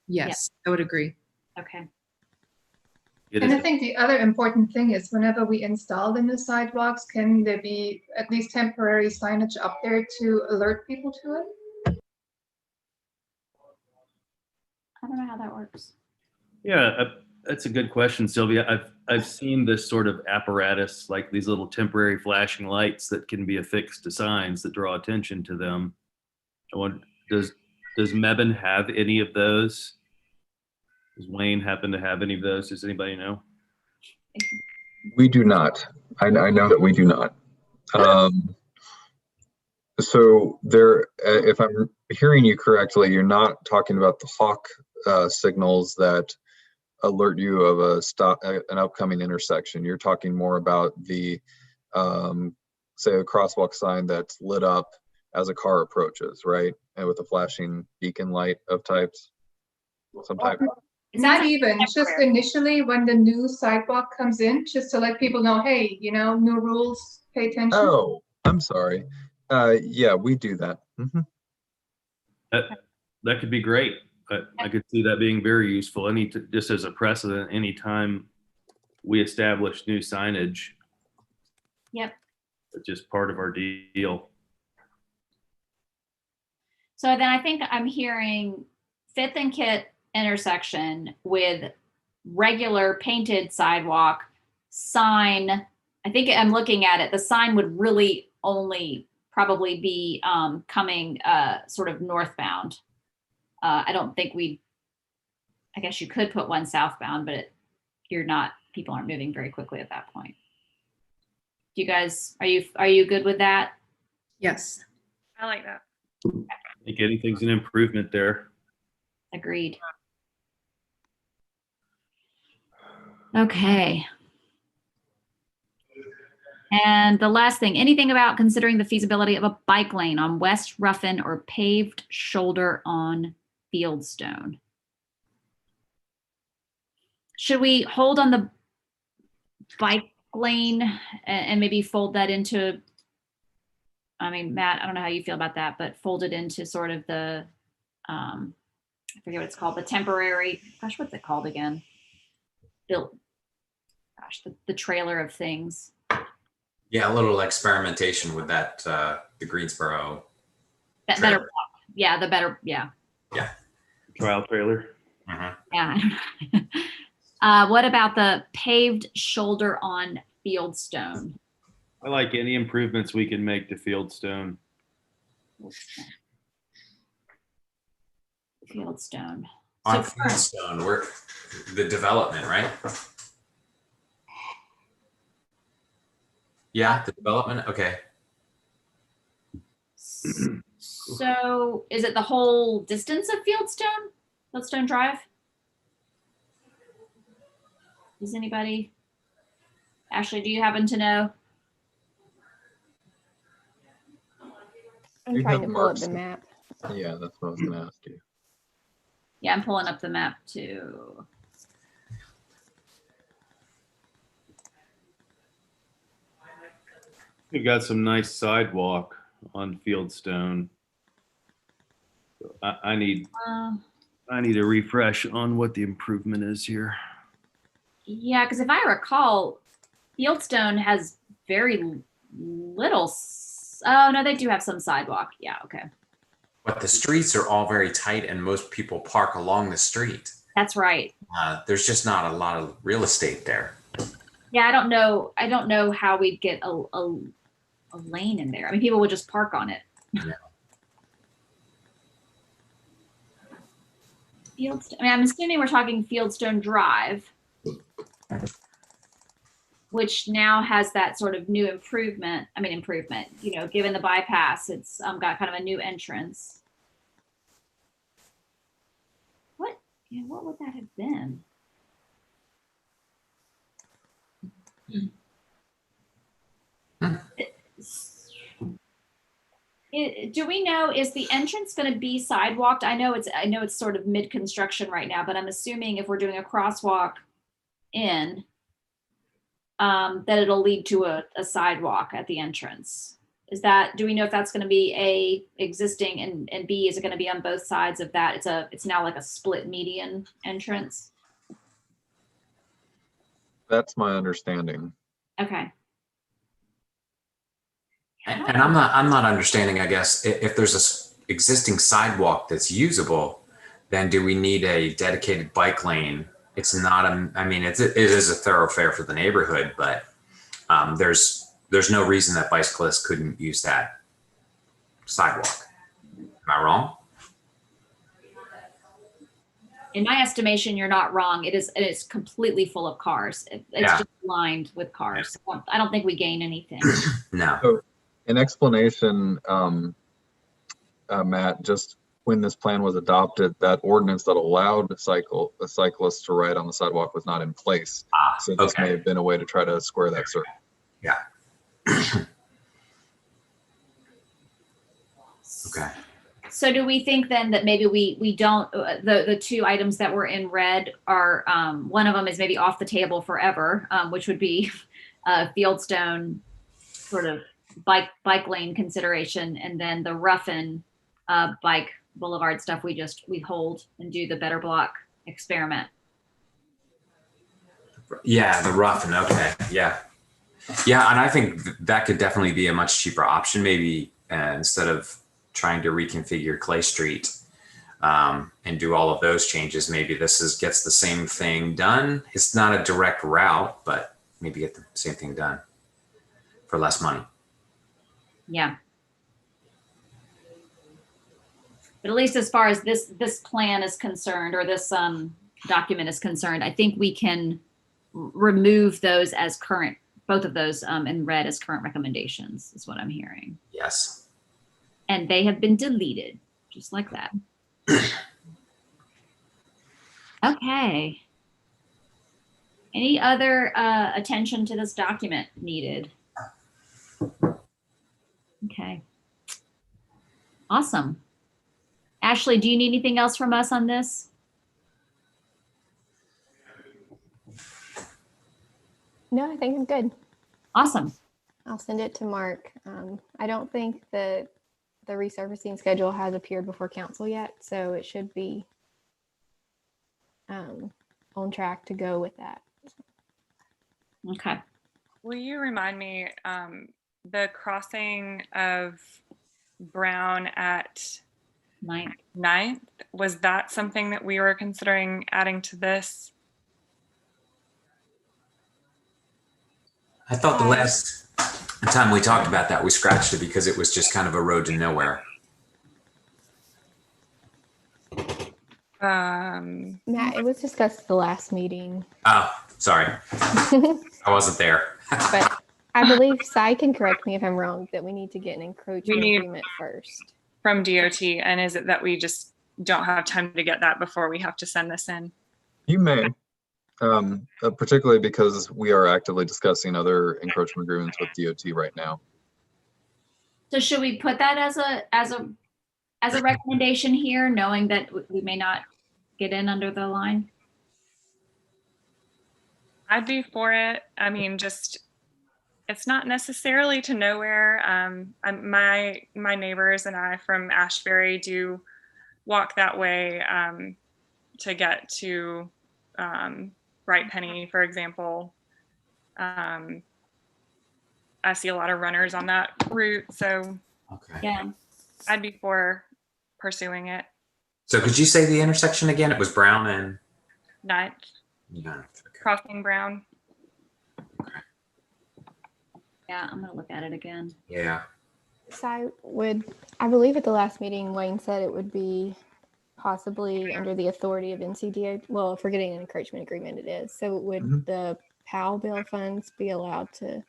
Yes, I would agree. okay. It And I is, think the other important thing is whenever we install the new sidewalks, can there be at least temporary signage up there to alert people to it? I don't know how that works. yeah, that's a good question, Sylvia. I've seen this sort of apparatus, like these little temporary flashing lights that can be affixed to signs that draw attention to them. I wonder, does Mebane have any of those? Does Wayne happen to have any of those? Does anybody know? We do not. I know that we do not. So there, if I'm hearing you correctly, you're not talking about the hawk signals that alert you of a stop, an upcoming intersection. You're talking more about the, say, a crosswalk sign that's lit up as a car approaches, right? And with a flashing beacon light of types, some type. It's Not actually even, just temporary. initially when the new sidewalk comes in, just to let people know, hey, you know, new rules, pay attention. Oh, I'm sorry. Yeah, we do that. Mhm. That could be great. I could see that being very useful. Just as a precedent, anytime we establish new signage, Yep. it's just part of our deal. So then I think I'm hearing Fifth and Kit intersection with regular painted sidewalk sign. I think I'm looking at it. The sign would really only probably be coming sort of northbound. I don't think I guess you could put one southbound, but people aren't moving very quickly at that point. Do you guys, are you good with that? Yes. I like that. I think anything's an improvement there. Agreed. Okay. And the last thing, anything about considering the feasibility of a bike lane on West Ruffin or paved shoulder on Fieldstone? Should we hold on the bike lane and maybe fold that into, I mean, Matt, I don't know how you feel about that, but fold it into sort of the, I forget what it's called, the temporary, gosh, what's it called again? Built, gosh, the trailer of things. Yeah, a little experimentation with that, the Greensboro. That Trailer. better, yeah, the better, yeah. Trial trailer. Mhm. Yeah. What about the paved shoulder on Fieldstone? I like any improvements we can make to Fieldstone. Fieldstone. On So- Fieldstone, we're the development, right? Yeah, the development. Okay. So is it the whole distance of Fieldstone Drive? Does anybody? Ashley, do you happen to know? I'm You trying have to pull up Mark's- the map. Yeah, that's what I was gonna ask you. Yeah, I'm pulling up the map too. We've got some nice sidewalk on Fieldstone. I need Uh, a refresh on what the improvement is here. yeah, because if I recall, Fieldstone has very little. Oh no, they do have some sidewalk. Yeah, okay, But the streets are all very tight and most people park along the street. that's right. There's just not a lot of real estate there. Yeah, I don't know. I don't know how we'd get a lane in there. I mean, people would just park on it. Yeah. I mean, I'm assuming we're talking Fieldstone Drive, which now has that sort of new improvement. I mean, improvement, you know, given the bypass, it's got kind of a new entrance. What would that have been? Do we know, is the entrance going to be sidewalked? I know it's sort of mid-construction right now, but I'm assuming if we're doing a crosswalk in, that it'll lead to a sidewalk at the entrance. Do we know if that's going to be A, existing, and B, is it going to be on both sides of that? It's now like a split median entrance. That's my understanding. Okay. And I'm not understanding, I guess, if there's a existing sidewalk that's usable, then do we need a dedicated bike lane? It's not I mean, it is a thoroughfare for the neighborhood, but there's no reason that bicyclists couldn't use that sidewalk. Am I wrong? In my estimation, you're not wrong. It is completely full of cars. It's Yeah. just lined with cars. I don't think we gain anything. No. So, an explanation, Matt, just when this plan was adopted, that ordinance that allowed cyclists to ride on the sidewalk was not in place. So this may Okay. have been a way to try to square that circle. Yeah. Okay. So do we think then that maybe we don't, the two items that were in red are, one of them is maybe off the table forever, which would be Fieldstone sort of bike lane consideration, and then the Ruffin bike boulevard stuff we hold and do the Better Block experiment. Yeah, the Ruffin. Okay. Yeah. Yeah. And I think that could definitely be a much cheaper option, maybe instead of trying to reconfigure Clay Street and do all of those changes. Maybe this gets the same thing done. It's not a direct route, but maybe get the same thing done for less money. Yeah. But at least as far as this plan is concerned, or this document is concerned, I think we can remove those as current, both of those in red as current recommendations, is what I'm hearing. Yes. And they have been deleted, just like that. Okay. Any other attention to this document needed? Okay. Awesome. Ashley, do you need anything else from us on this? No, I think I'm good. Awesome. I'll send it to Mark. I don't think that the resurfacing schedule has appeared before council yet, so it should be on track to go with that. Okay. Will you remind me, the crossing of Brown at 9th, was that something that we were considering adding to this? I thought the last time we talked about that, we scratched it because it was just kind of a road to nowhere. Matt, it was discussed at the last meeting, Oh, sorry. I wasn't there. but I believe Cy can correct me if I'm wrong, that we need to get an encroachment need- agreement first. From DOT, and is it that we just don't have time to get that before we have to send this in? You may, particularly because we are actively discussing other encroachment agreements with DOT right now. So should we put that as a recommendation here, knowing that we may not get in under the line? I'd be for it. I mean, just, it's not necessarily to nowhere. My neighbors and I from Ashbury do walk that way to get to Bright Penny, for example. I see a lot of runners on that route, so Okay. Yeah. I'd be for pursuing it. So could you say the intersection again? It was Brown and 9th, okay. crossing Brown. Yeah, I'm gonna look at it again. Yeah. Cy I believe at the last meeting, Wayne said it would be possibly under the authority of NCDOT. Well, if we're getting an encroachment agreement, it is. So would the PAL bill funds be allowed to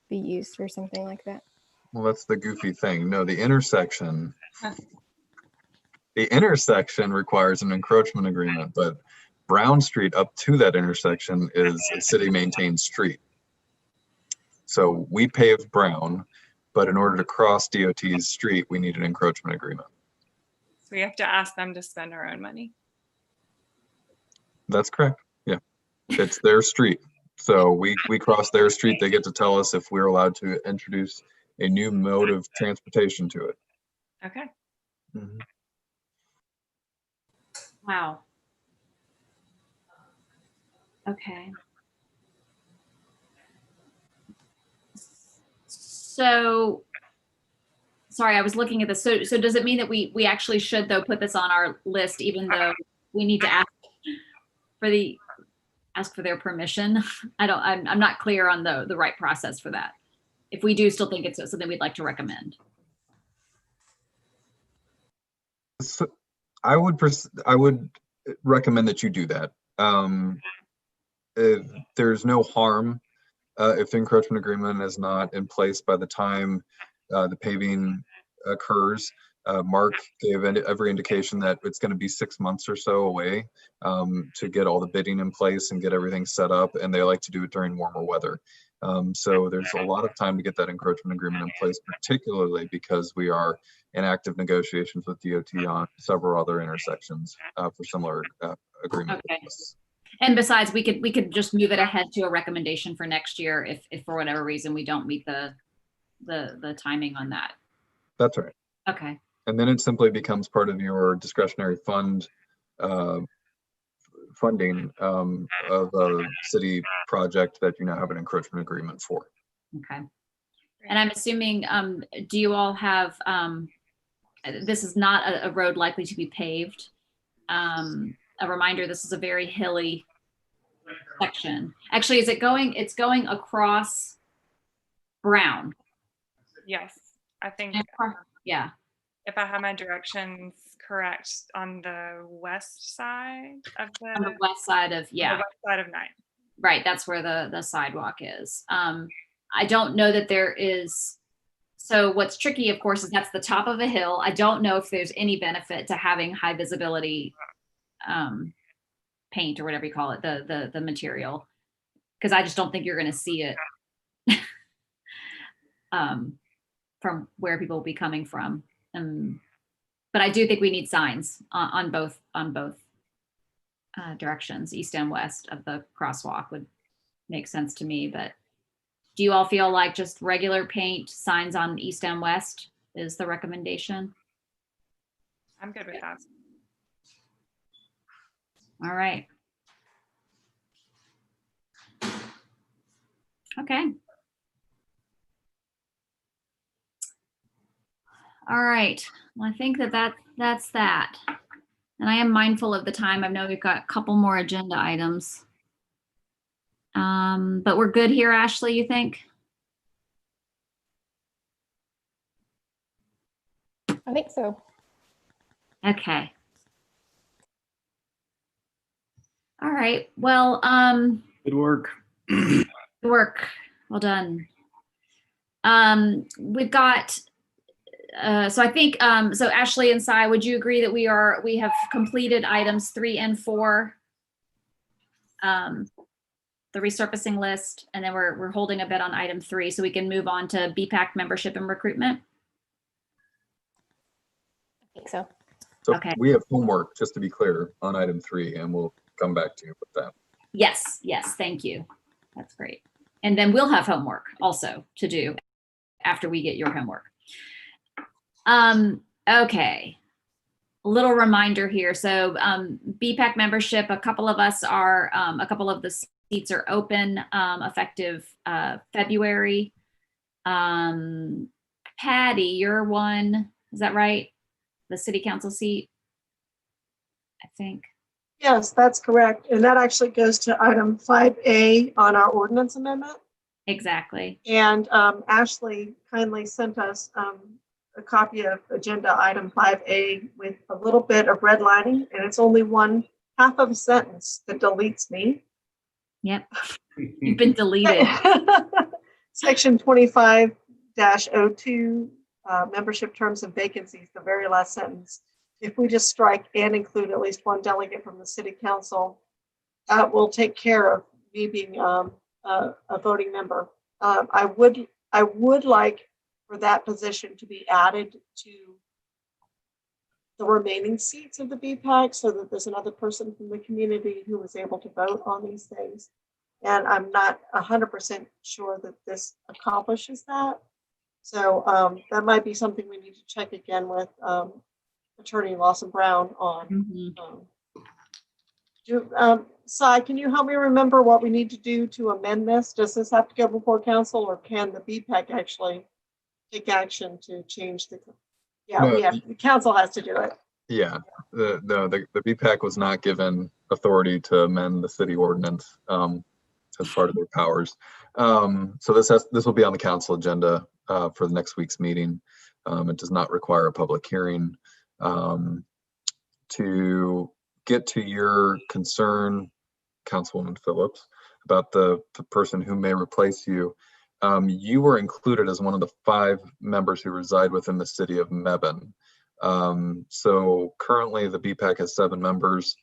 be used for something like that? Well, that's the goofy thing. No, the intersection requires an encroachment agreement, but Brown Street up to that intersection is a city maintained street. So we paved Brown. But in order to cross DOT's street, we need an encroachment agreement. So we have to ask them to spend our own money. That's correct. Yeah, it's their street. So we cross their street. They get to tell us if we're allowed to introduce a new mode of transportation to it. Okay. Mhm. Wow. Okay. So, sorry, I was looking at this. So does it mean that we actually should though put this on our list, even though we need to ask for their permission? I'm not clear on the right process for that. If we do still think it's something we'd like to recommend. So I would recommend that you do that. There's no harm if the encroachment agreement is not in place by the time the paving occurs. Mark gave every indication that it's going to be 6 months or so away to get all the bidding in place and get everything set up, and they like to do it during warmer weather. So there's a lot of time to get that encroachment agreement in place, particularly because we are in active negotiations with DOT on several other intersections for similar agreement. Okay. And besides, we could just move it ahead to a recommendation for next year if for whatever reason we don't meet the timing on that. That's right. Okay. And then it simply becomes part of your discretionary fund funding of a city project that you now have an encroachment agreement for. Okay. And I'm assuming, do you all have, this is not a road likely to be paved. A reminder, this is a very hilly section. Actually, it's going across Brown. Yes, I think Yeah. if I have my directions correct, on the west side of On the west side of, the yeah. west side of 9. Right, that's where the sidewalk is. I don't know that there is, so what's tricky, of course, is that's the top of a hill. I don't know if there's any benefit to having high visibility paint or whatever you call it, the material, because I just don't think you're going to see it from where people will be coming from. But I do think we need signs on both directions, east and west of the crosswalk would make sense to me. But do you all feel like just regular paint signs on east and west is the recommendation? I'm good with that. All right. Okay. All right. Well, I think that's that. And I am mindful of the time. I know we've got a couple more agenda items. But we're good here, Ashley, you think? I think so. Okay. All right. Well, Good work. good work. Well done. We've got, so I think, so Ashley and Cy, would you agree that we have completed items 3 and 4? The resurfacing list, and then we're holding a bit on item 3 so we can move on to BPAC membership and recruitment. I think so. So Okay. we have homework, just to be clear, on item 3, and we'll come back to you with that. Yes, thank you. That's great. And then we'll have homework also to do after we get your homework. Okay. A little reminder here. So BPAC membership, a couple of us are, a couple of the seats are open effective February. Patty, you're one, is that right? The city council seat, I think. Yes, that's correct. And that actually goes to item 5A on our ordinance amendment. Exactly. And Ashley kindly sent us a copy of agenda item 5A with a little bit of redlining, and it's only one half of a sentence that deletes me. Yep. You've been deleted. Section 25-02, membership terms and vacancies, the very last sentence. If we just strike and include at least one delegate from the city council, that will take care of me being a voting member. I would like for that position to be added to the remaining seats of the BPAC so that there's another person from the community who is able to vote on these things. And I'm not 100% sure that this accomplishes that. So that might be something we need to check again with Attorney Lawson Brown on. Cy, can you help me remember what we need to do to amend this? Does this have to go before council, or can the BPAC actually take action to change the? Yeah, No, the council has to do it. Yeah, the BPAC was not given authority to amend the city ordinance as part of their powers. So this will be on the council agenda for the next week's meeting. It does not require a public hearing. To get to your concern, Councilwoman Phillips, about the person who may replace you, you were included as one of the 5 members who reside within the city of Mebane. So currently the BPAC has 7 members.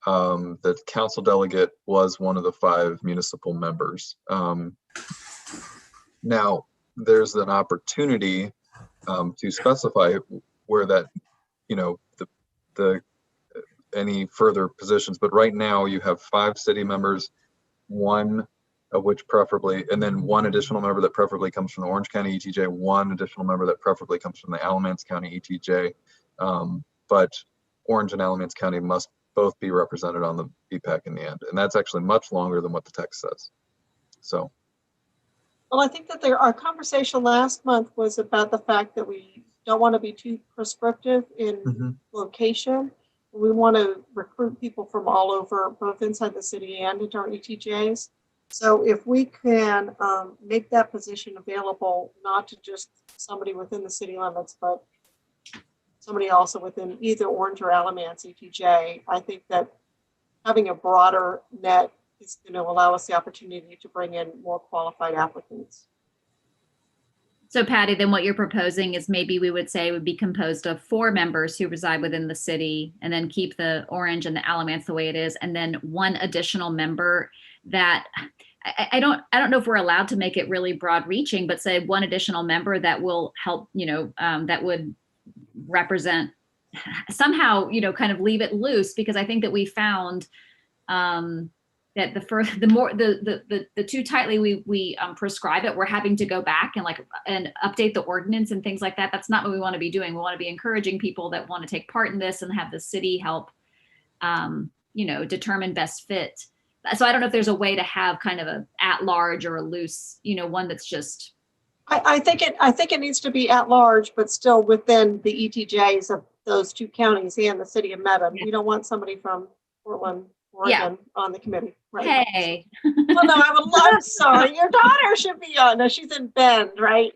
The council delegate was one of the 5 municipal members. Now there's an opportunity to specify where that, any further positions, but right now you have 5 city members, 1 of which preferably, and then 1 additional member that preferably comes from the Orange County ETJ, 1 additional member that preferably comes from the Alamance County ETJ. But Orange and Alamance County must both be represented on the BPAC in the end. And that's actually much longer than what the text says. So. Well, I think that our conversation last month was about the fact that we don't want to be too prescriptive in location. We want to recruit people from all over, both inside the city and into our ETJs. So if we can make that position available, not to just somebody within the city limits, but somebody also within either Orange or Alamance ETJ, I think that having a broader net is going to allow us the opportunity to bring in more qualified applicants. So Patty, then what you're proposing is maybe we would say it would be composed of 4 members who reside within the city, and then keep the Orange and the Alamance the way it is, and then 1 additional member that I don't know if we're allowed to make it really broad reaching, but say 1 additional member that will help, that would represent somehow, kind of leave it loose, because I think that we found that the too tightly we prescribe it, we're having to go back and update the ordinance and things like that. That's not what we want to be doing. We want to be encouraging people that want to take part in this and have the city help, determine best fit. So I don't know if there's a way to have kind of a at large or a loose, one that's just. I think it needs to be at large, but still within the ETJs of those 2 counties and the city of Mebane. You don't want somebody from Portland, Oregon on the committee, right? Hey. Well, no, I would love. Sorry, your daughter should be on. No, she's in Bend, right?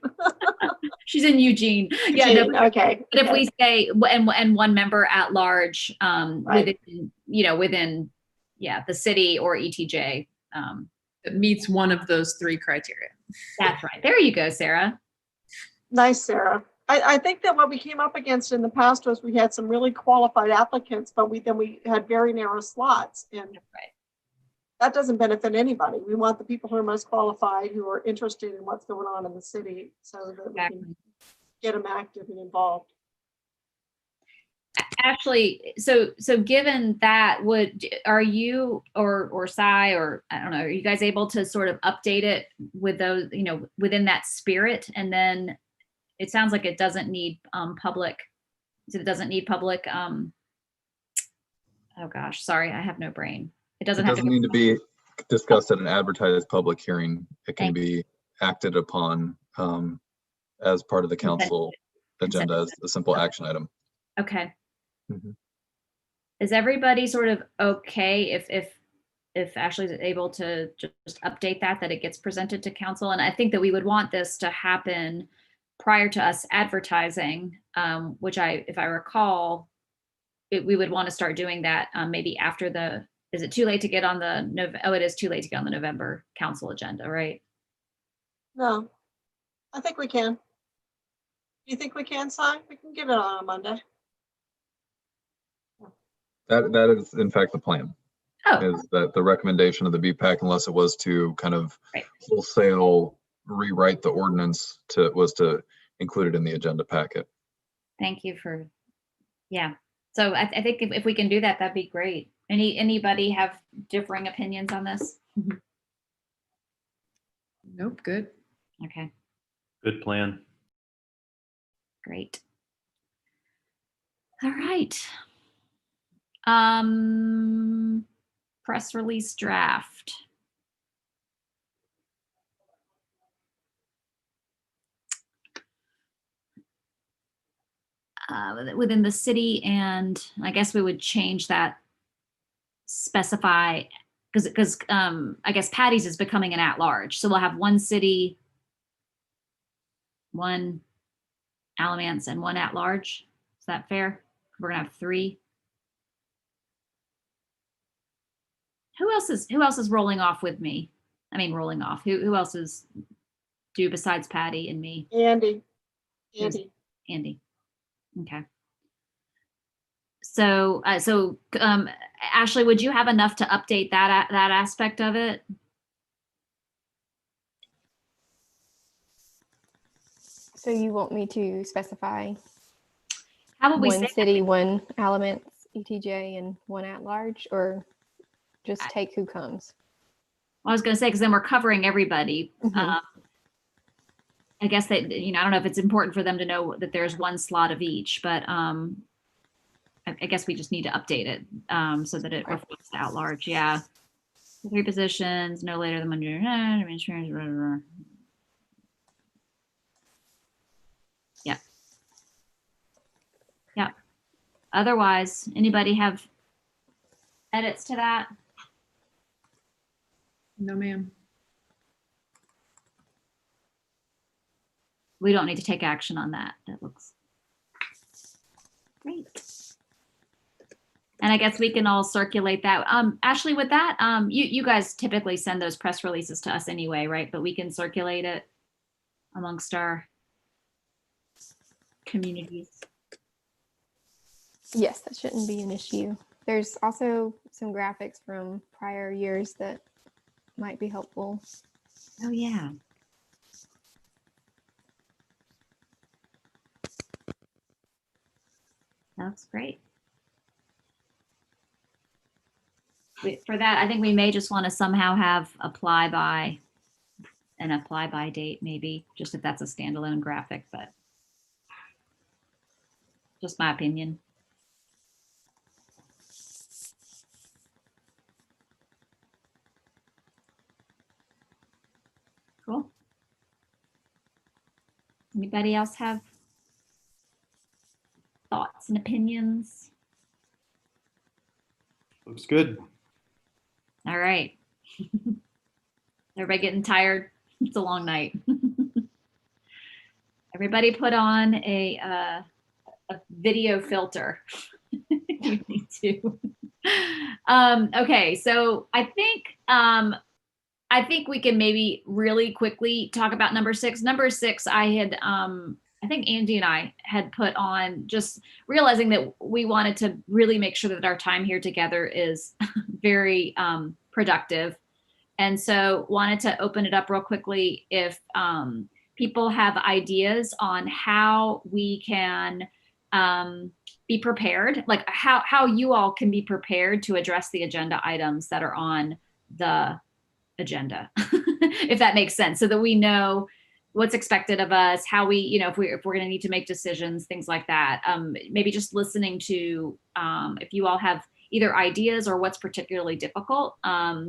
She's in Eugene. Yeah. Eugene, No, okay. but if we say and 1 member at large, Right. within the city or ETJ. It meets one of those 3 criteria. That's right. There you go, Sarah. Nice, Sarah. I think that what we came up against in the past was we had some really qualified applicants, but we had very narrow slots, and that doesn't benefit anybody. We want the people who are most qualified, who are interested in what's going on in the city, so that we can get them active and involved. Actually, so given that, are you or Cy, or I don't know, are you guys able to sort of update it with those, within that spirit? And then it sounds like it doesn't need public. So it doesn't need public. Oh gosh, sorry, I have no brain. It doesn't need to be discussed at an advertised public hearing. It can be acted upon as part of the council agenda as a simple action item. Okay. Is everybody sort of okay if Ashley's able to just update that it gets presented to council? And I think that we would want this to happen prior to us advertising, which if I recall, we would want to start doing that maybe after is it too late to get on it is too late to get on the November council agenda, right? No, I think we can. Do you think we can, Cy? We can get it on a Monday. That is in fact the plan. Oh. Is that the recommendation of the BPAC, unless it was to kind of wholesale rewrite the ordinance, was to included in the agenda packet. Thank you for, yeah. So I think if we can do that, that'd be great. Anybody have differing opinions on this? Nope, good. Okay, Good plan. great. All right. Press release draft. Within the city, and I guess we would change that, specify, because I guess Patty's is becoming an at-large, so we'll have one city, one Alamance, and one at-large. Is that fair? We're gonna have three. Who else is rolling off with me? I mean, rolling off. Who else is due besides Patty and me? Andy. Who's- Andy. Andy. Okay. So, Ashley, would you have enough to update that aspect of it? So you want me to specify How would we one say city, one Alamance, ETJ, and one at large, or just take who comes? I was going to say, because then we're covering everybody. Mhm. I guess that, I don't know if it's important for them to know that there's one slot of each, but I guess we just need to update it so that it Right. reflects the at large. Yeah. 3 positions, no later than Monday. Insurance. Blah, blah, blah. Yeah. Yeah. Otherwise, anybody have edits to that? No, ma'am. We don't need to take action on that. That looks great. And I guess we can all circulate that. Ashley, with that, you guys typically send those press releases to us anyway, right? But we can circulate it amongst our communities. Yes, that shouldn't be an issue. There's also some graphics from prior years that might be helpful. Oh, yeah. That's great. For that, I think we may just want to somehow have apply by date, maybe, just if that's a standalone graphic, but just my opinion. Cool. Anybody else have thoughts and opinions? Looks good. All right. Everybody getting tired? It's a long night. Everybody put on a video filter. You need to. Okay, so I think we can maybe really quickly talk about number 6. Number 6, I think Andy and I had put on, just realizing that we wanted to really make sure that our time here together is very productive. And so wanted to open it up real quickly if people have ideas on how we can be prepared, like how you all can be prepared to address the agenda items that are on the agenda, if that makes sense, so that we know what's expected of us, how we, if we're going to need to make decisions, things like that. Maybe just listening to if you all have either ideas or what's particularly difficult,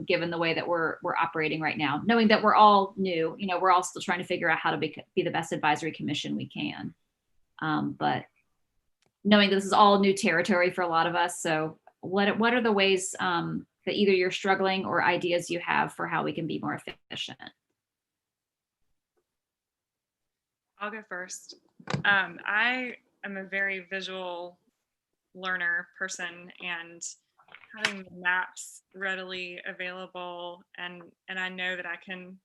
given the way that we're operating right now, knowing that we're all new, we're all still trying to figure out how to be the best advisory commission we can. But knowing this is all new territory for a lot of us. So what are the ways that either you're struggling or ideas you have for how we can be more efficient? I'll go first. I am a very visual learner person, and having the maps readily available, and I know that I can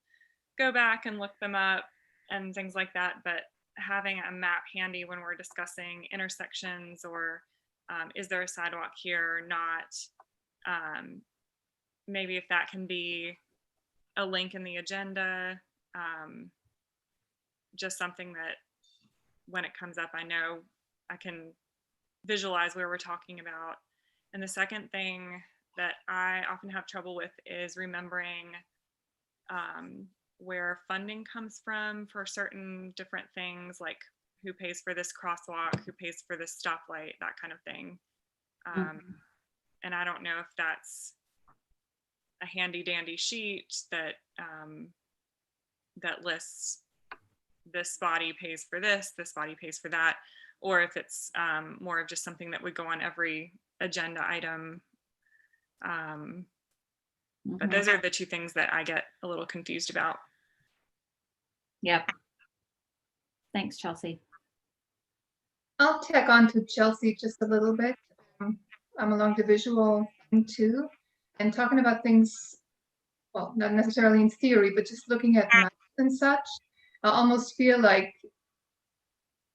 go back and look them up and things like that, but having a map handy when we're discussing intersections or is there a sidewalk here or not, maybe if that can be a link in the agenda, just something that when it comes up, I know I can visualize where we're talking about. And the second thing that I often have trouble with is remembering where funding comes from for certain different things, like who pays for this crosswalk, who pays for this stoplight, that kind of thing. And I don't know if that's a handy dandy sheet that that lists this body pays for this body pays for that, or if it's more of just something that would go on every agenda item. But those are the two things that I get a little confused about. Yep. Thanks, Chelsea. I'll tag on to Chelsea just a little bit. I'm along the visual thing too, and talking about things, well, not necessarily in theory, but just looking at math and such. I almost feel like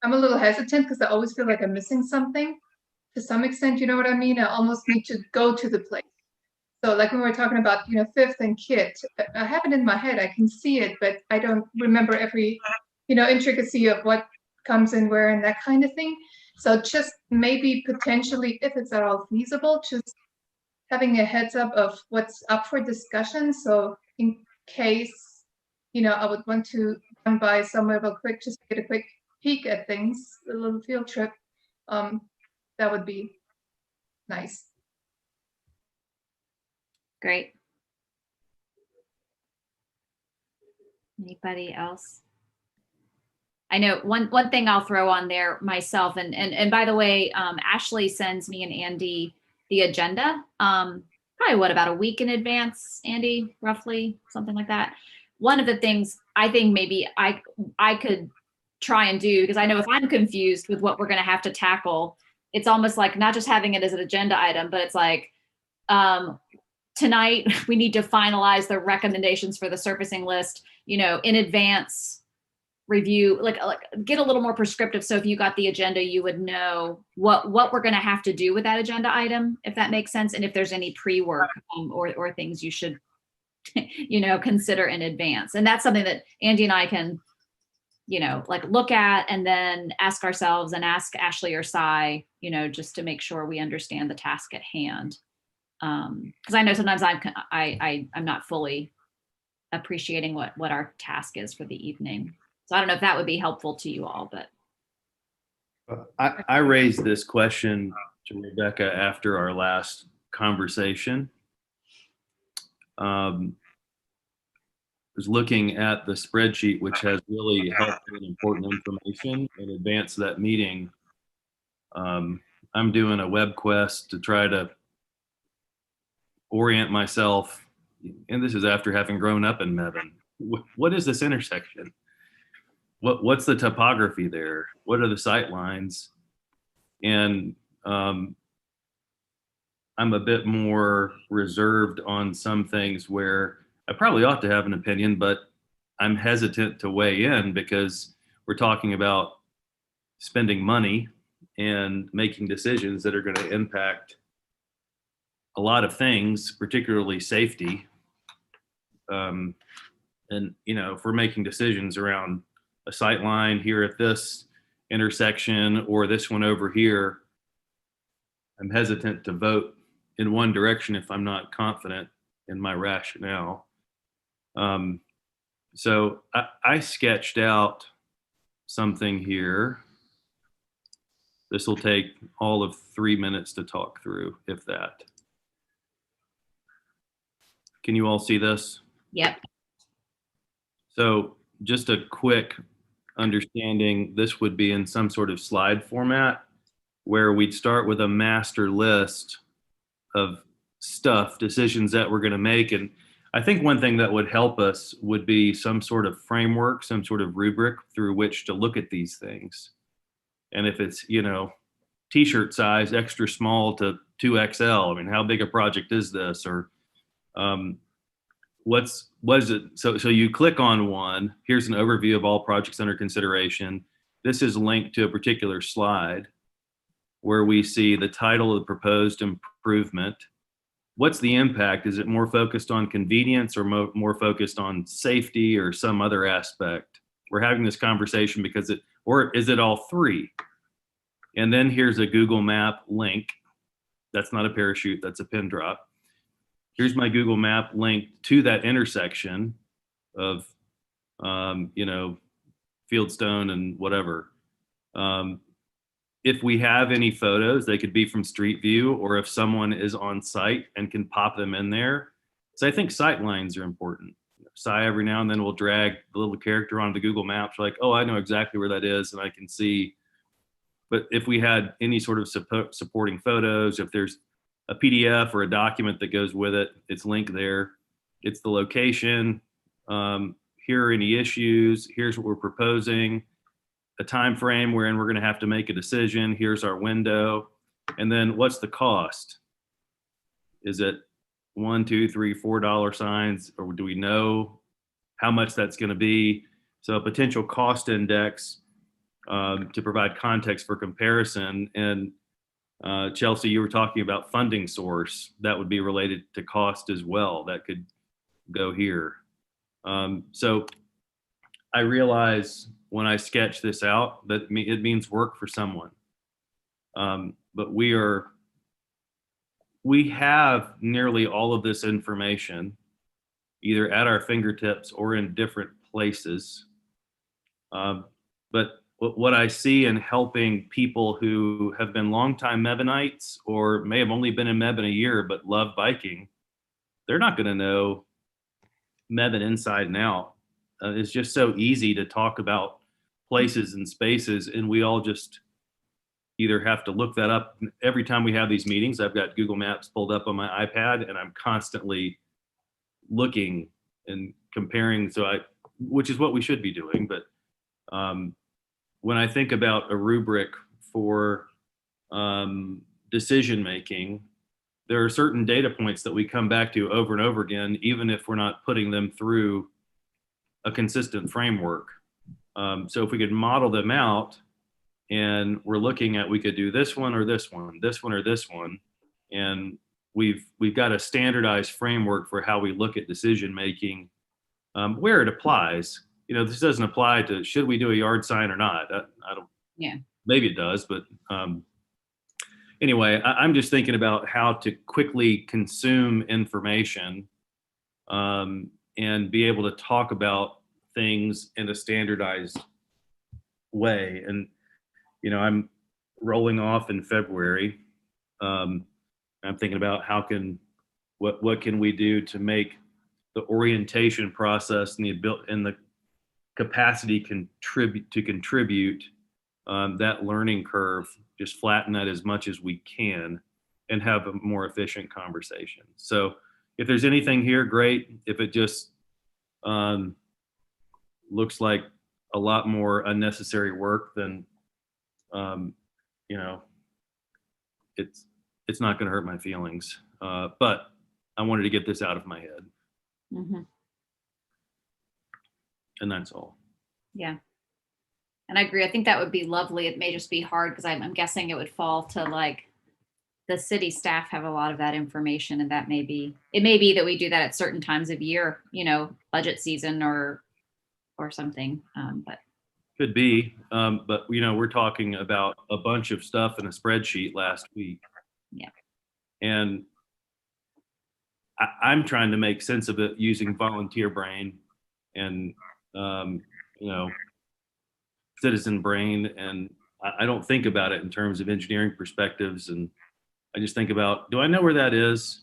I'm a little hesitant because I always feel like I'm missing something to some extent, you know what I mean? I almost need to go to the place. So like when we were talking about, fifth and kit, I have it in my head, I can see it, but I don't remember every, intricacy of what comes in where and that kind of thing. So just maybe potentially, if it's at all feasible, just having a heads up of what's up for discussion. So in case, I would want to run by somewhere real quick, just get a quick peek at things, a little field trip, that would be nice. Great. Anybody else? I know one thing I'll throw on there myself, and by the way, Ashley sends me and Andy the agenda, probably about a week in advance, Andy, roughly, something like that. One of the things I think maybe I could try and do, because I know if I'm confused with what we're going to have to tackle, it's almost like not just having it as an agenda item, but it's like, tonight we need to finalize the recommendations for the surfacing list, in advance review, like get a little more prescriptive. So if you got the agenda, you would know what we're going to have to do with that agenda item, if that makes sense. And if there's any pre-work or things you should, consider in advance. And that's something that Andy and I can, look at and then ask ourselves and ask Ashley or Cy, just to make sure we understand the task at hand. Because I know sometimes I'm not fully appreciating what our task is for the evening. So I don't know if that would be helpful to you all, but. I raised this question to Rebecca after our last conversation. I was looking at the spreadsheet, which has really helpful and important information in advance of that meeting. I'm doing a web quest to try to orient myself, and this is after having grown up in Mebane. What is this intersection? What's the topography there? What are the sight lines? And I'm a bit more reserved on some things where I probably ought to have an opinion, but I'm hesitant to weigh in because we're talking about spending money and making decisions that are going to impact a lot of things, particularly safety. And, if we're making decisions around a sight line here at this intersection or this one over here, I'm hesitant to vote in one direction if I'm not confident in my rationale. So I sketched out something here. This will take all of 3 minutes to talk through, if that. Can you all see this? Yep. So just a quick understanding, this would be in some sort of slide format where we'd start with a master list of stuff, decisions that we're going to make. And I think one thing that would help us would be some sort of framework, some sort of rubric through which to look at these things. And if it's, t-shirt size, extra small to 2XL, I mean, how big a project is this? Or was it? So you click on one, here's an overview of all projects under consideration. This is linked to a particular slide where we see the title of the proposed improvement. What's the impact? Is it more focused on convenience or more focused on safety or some other aspect? we're having this conversation because or is it all three? And then here's a Google Map link. That's not a parachute, that's a pin drop. Here's my Google Map link to that intersection of, Fieldstone and whatever. If we have any photos, they could be from Street View, or if someone is on site and can pop them in there. So I think sight lines are important. Cy every now and then will drag the little character onto Google Maps, like, oh, I know exactly where that is, and I can see. But if we had any sort of supporting photos, if there's a PDF or a document that goes with it, it's linked there. It's the location. Here are any issues. Here's what we're proposing. A time frame wherein we're going to have to make a decision. Here's our window. And then what's the cost? Is it $1, $2, $3, $4 signs, or do we know how much that's going to be? So a potential cost index to provide context for comparison. And Chelsea, you were talking about funding source. That would be related to cost as well. That could go here. So I realize when I sketch this out that it means work for someone. But we have nearly all of this information either at our fingertips or in different places. But what I see in helping people who have been longtime Mebanites or may have only been in Mebane a year but love biking, they're not going to know Mebane inside and out. It's just so easy to talk about places and spaces, and we all just either have to look that up. Every time we have these meetings, I've got Google Maps pulled up on my iPad, and I'm constantly looking and comparing. Which is what we should be doing. But when I think about a rubric for decision making, there are certain data points that we come back to over and over again, even if we're not putting them through a consistent framework. So if we could model them out, and we're looking at, we could do this one or this one, this one or this one, and we've got a standardized framework for how we look at decision making, where it applies. This doesn't apply to should we do a yard sign or not. I don't. Yeah. Maybe it does, but anyway, I'm just thinking about how to quickly consume information and be able to talk about things in a standardized way. And I'm rolling off in February. I'm thinking about what can we do to make the orientation process and the capacity to contribute that learning curve, just flatten that as much as we can and have a more efficient conversation. So if there's anything here, great. If it just looks like a lot more unnecessary work, then it's not going to hurt my feelings. But I wanted to get this out of my head. Mm-hmm. And that's all. Yeah. And I agree. I think that would be lovely. It may just be hard because I'm guessing it would fall to like the city staff have a lot of that information, and it may be that we do that at certain times of year, budget season or something. But could be. But we're talking about a bunch of stuff in a spreadsheet last week. Yeah. And I'm trying to make sense of it using volunteer brain and citizen brain, and I don't think about it in terms of engineering perspectives, and I just think about, do I know where that is?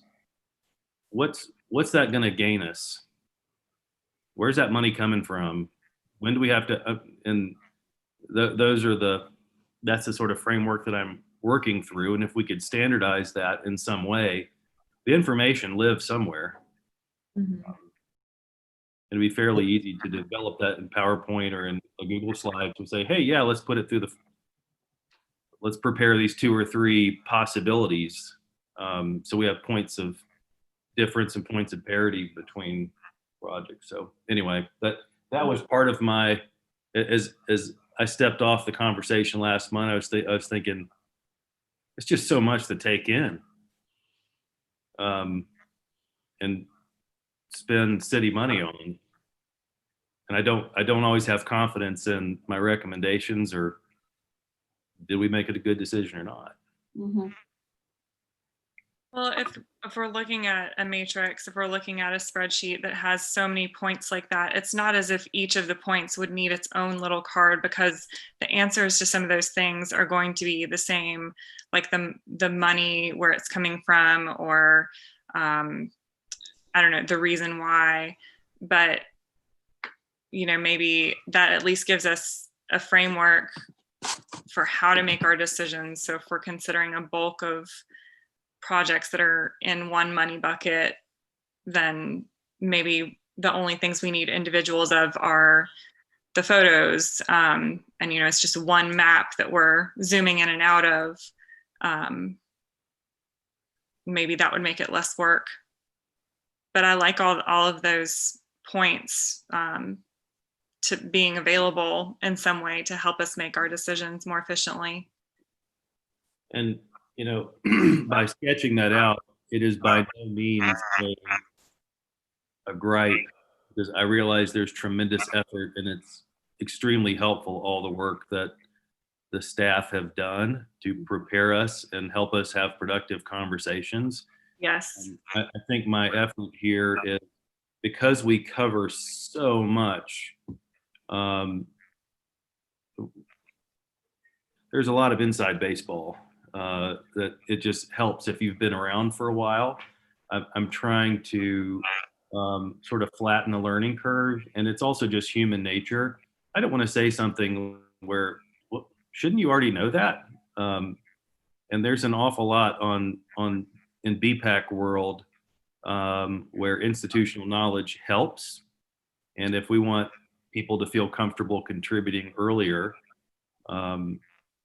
What's that going to gain us? Where's that money coming from? When do we have to that's the sort of framework that I'm working through, and if we could standardize that in some way, the information lives somewhere. Mm-hmm. It'd be fairly easy to develop that in PowerPoint or in a Google slide to say, hey, yeah, let's put it through let's prepare these 2 or 3 possibilities. So we have points of difference and points of parity between projects. So anyway, that was part of my, as I stepped off the conversation last month, I was thinking, it's just so much to take in. And spend city money on. And I don't always have confidence in my recommendations, or did we make it a good decision or not? Mhm. Well, if we're looking at a matrix, if we're looking at a spreadsheet that has so many points like that, it's not as if each of the points would need its own little card, because the answers to some of those things are going to be the same, like the money, where it's coming from, or I don't know, the reason why. But maybe that at least gives us a framework for how to make our decisions. So if we're considering a bulk of projects that are in one money bucket, then maybe the only things we need individuals of are the photos. And it's just one map that we're zooming in and out of. Maybe that would make it less work. But I like all of those points to being available in some way to help us make our decisions more efficiently. And, by sketching that out, it is by no means a gripe, because I realize there's tremendous effort, and it's extremely helpful, all the work that the staff have done to prepare us and help us have productive conversations. Yes. I think my effort here is, because we cover so much, there's a lot of inside baseball that it just helps if you've been around for a while. I'm trying to sort of flatten the learning curve, and it's also just human nature. I don't want to say something where, well, shouldn't you already know that? And there's an awful lot in BPAC world where institutional knowledge helps. And if we want people to feel comfortable contributing earlier,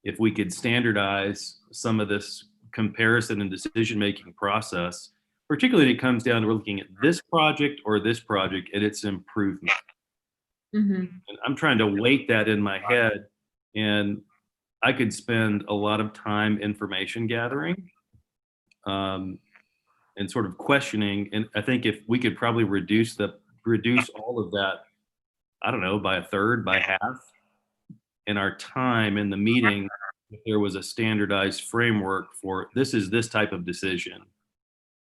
if we could standardize some of this comparison and decision-making process, particularly when it comes down to looking at this project or this project and its improvement. And I'm trying to weight that in my head, and I could spend a lot of time information gathering and sort of questioning. And I think if we could probably reduce all of that, I don't know, by a third, by half, in our time in the meeting, if there was a standardized framework for this is this type of decision,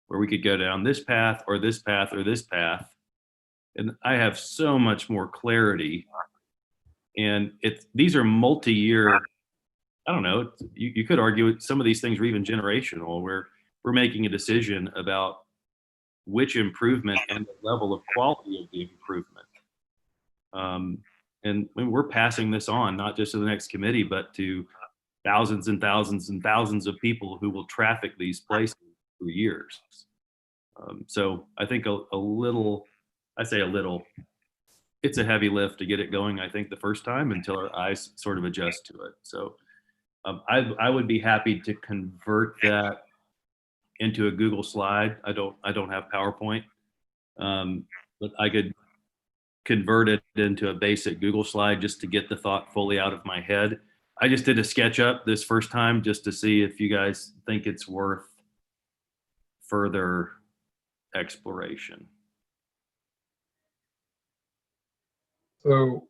where we could go down this path or this path or this path. And I have so much more clarity. And these are multi-year, I don't know, you could argue some of these things are even generational, where we're making a decision about which improvement and the level of quality of the improvement. And we're passing this on, not just to the next committee, but to thousands and thousands and thousands of people who will traffic these places for years. So I think a little, it's a heavy lift to get it going, I think, the first time, until our eyes sort of adjust to it. So I would be happy to convert that into a Google slide. I don't have PowerPoint, but I could convert it into a basic Google slide just to get the thought fully out of my head. I just did a SketchUp this first time just to see if you guys think it's worth further exploration. So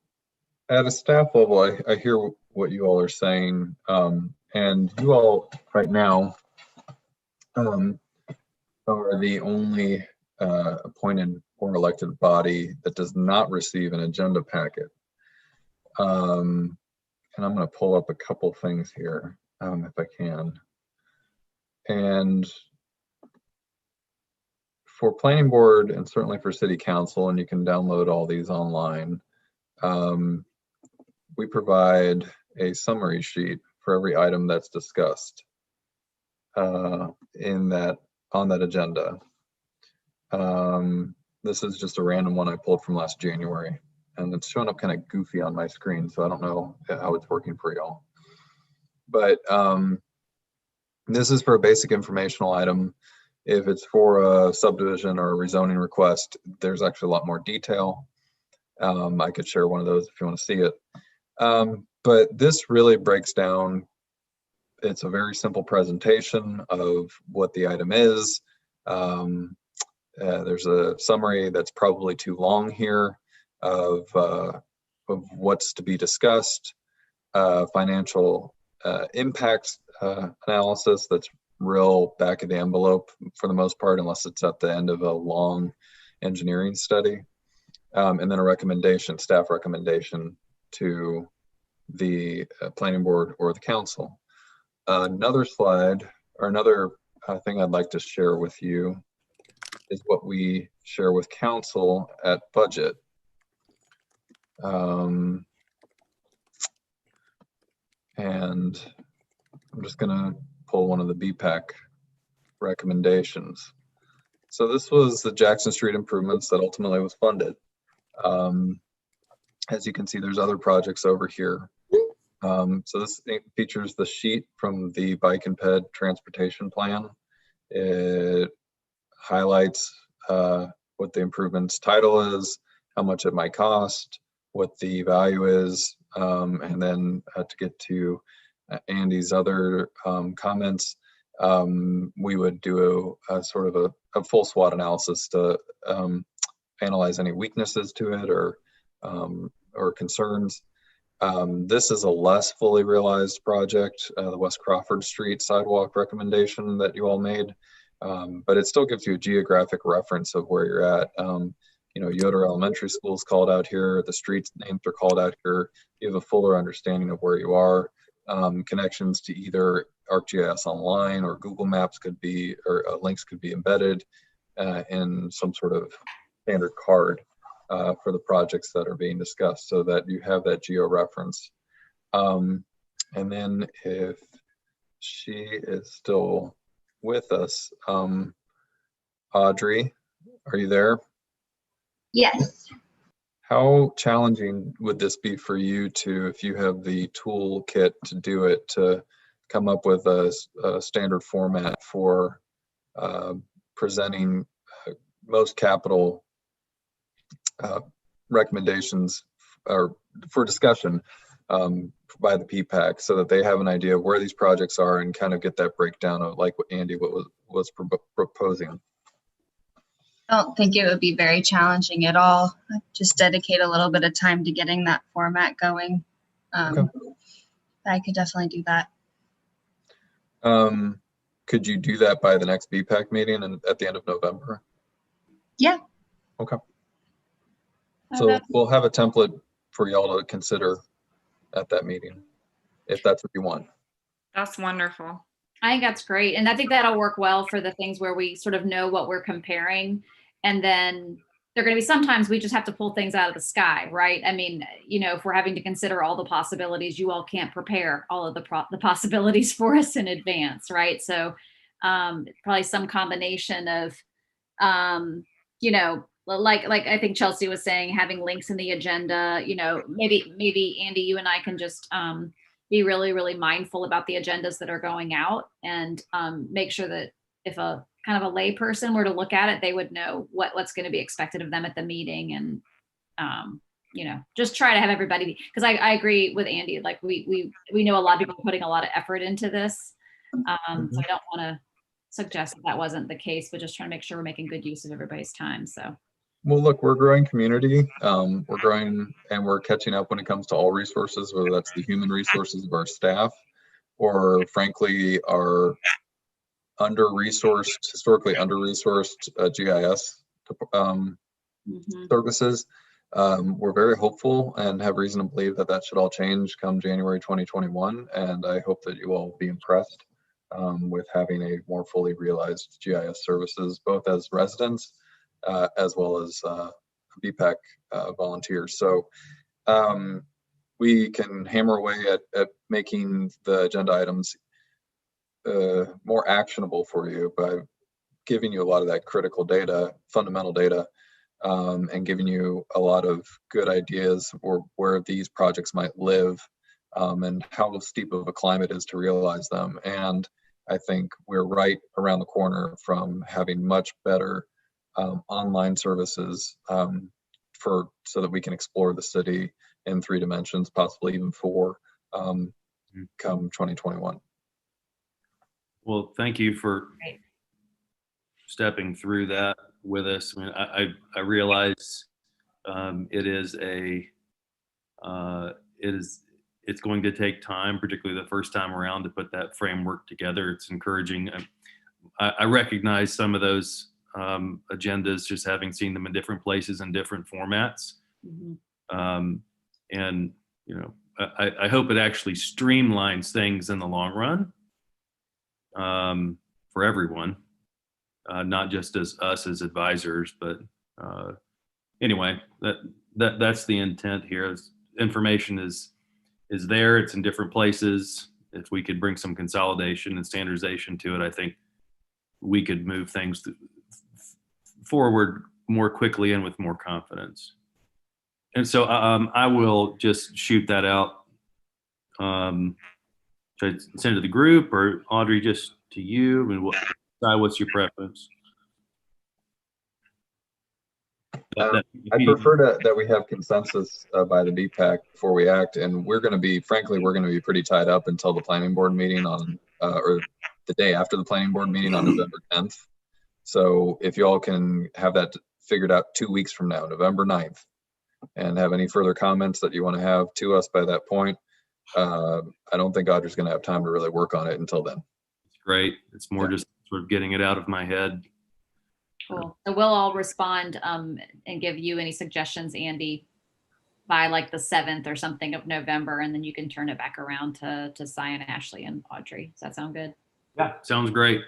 at a staff level, I hear what you all are saying. And you all right now are the only appointed or elected body that does not receive an agenda packet. And I'm going to pull up a couple things here if I can. And for planning board, and certainly for city council, and you can download all these online, we provide a summary sheet for every item that's discussed on that agenda. This is just a random one I pulled from last January, and it's showing up kind of goofy on my screen, so I don't know how it's working for y'all. But this is for a basic informational item. If it's for a subdivision or a rezoning request, there's actually a lot more detail. I could share one of those if you want to see it. But this really breaks down, it's a very simple presentation of what the item is. There's a summary that's probably too long here. of what's to be discussed, financial impact analysis that's real back of the envelope for the most part, unless it's at the end of a long engineering study, and then a recommendation, staff recommendation to the planning board or the council. Another slide, or another thing I'd like to share with you is what we share with council at budget. And I'm just gonna pull one of the BPAC recommendations. So this was the Jackson Street improvements that ultimately was funded. As you can see, there's other projects over here. So this features the sheet from the bike and ped transportation plan. It highlights what the improvements title is, how much it might cost, what the value is, and then to get to Andy's other comments, we would do a sort of a full SWOT analysis to analyze any weaknesses to it or concerns. This is a less fully realized project, the West Crawford Street sidewalk recommendation that you all made, but it still gives you a geographic reference of where you're at. You know, Yoder Elementary School is called out here, the streets names are called out here. You have a fuller understanding of where you are. Connections to either ArcGIS Online or Google Maps could be, or links could be embedded in some sort of standard card for the projects that are being discussed, so that you have that geo reference. And then if she is still with us, Audrey, are you there? Yes. How challenging would this be for you to, if you have the toolkit to do it, to come up with a standard format for presenting most capital recommendations or for discussion by the BPAC, so that they have an idea of where these projects are and kind of get that breakdown of like what Andy was proposing? I don't think it would be very challenging at all. Just dedicate a little bit of time to getting that format going. Okay. I could definitely do that. Could you do that by the next BPAC meeting and at the end of November? Yeah. Okay. Oh, So that's- we'll have a template for y'all to consider at that meeting, if that's what you want. That's wonderful. I think that's great. And I think that'll work well for the things where we sort of know what we're comparing. And then there are going to be sometimes we just have to pull things out of the sky, right? I mean, you know, if we're having to consider all the possibilities, you all can't prepare all of the possibilities for us in advance, right? So probably some combination of, you know, like I think Chelsea was saying, having links in the agenda, you know, maybe Andy, you and I can just be really, really mindful about the agendas that are going out, and make sure that if a kind of a lay person were to look at it, they would know what's going to be expected of them at the meeting. And, you know, just try to have everybody, because I agree with Andy, like we know a lot of people are putting a lot of effort into this. So I don't want to suggest that wasn't the case, but just trying to make sure we're making good use of everybody's time. So. Well, look, we're a growing community. We're growing and we're catching up when it comes to all resources, whether that's the human resources of our staff or frankly, our historically under-resourced GIS services. We're very hopeful and have reason to believe that that should all change come January 2021. And I hope that you all will be impressed with having a more fully realized GIS services, both as residents as well as BPAC volunteers. So we can hammer away at making the agenda items more actionable for you by giving you a lot of that critical data, fundamental data, and giving you a lot of good ideas or where these projects might live and how steep of a climb it is to realize them. And I think we're right around the corner from having much better online services so that we can explore the city in 3 dimensions, possibly even 4, come 2021. Well, thank you for stepping through that with us. I mean, I realize It is a, it's going to take time, particularly the first time around, to put that framework together. It's encouraging. I recognize some of those agendas, just having seen them in different places and different formats. Mhm. And, you know, I hope it actually streamlines things in the long run for everyone, not just as us as advisors, but anyway, that's the intent here. Information is there. It's in different places. If we could bring some consolidation and standardization to it, I think we could move things forward more quickly and with more confidence. And so I will just shoot that out. Should I send it to the group, or Audrey, just to you? I mean, what's your preference? I prefer that we have consensus by the BPAC before we act, and we're going to be, frankly, we're going to be pretty tied up until the planning board meeting on, or the day after the planning board meeting on November 10th. So if you all can have that figured out 2 weeks from now, November 9th, and have any further comments that you want to have to us by that point, I don't think Audrey's going to have time to really work on it until then. It's great. It's more just sort of getting it out of my head. Cool. So we'll all respond and give you any suggestions, Andy, by like the 7th or something of November, and then you can turn it back around to Cy, Ashley, and Audrey. Does that sound good? Yeah, sounds great.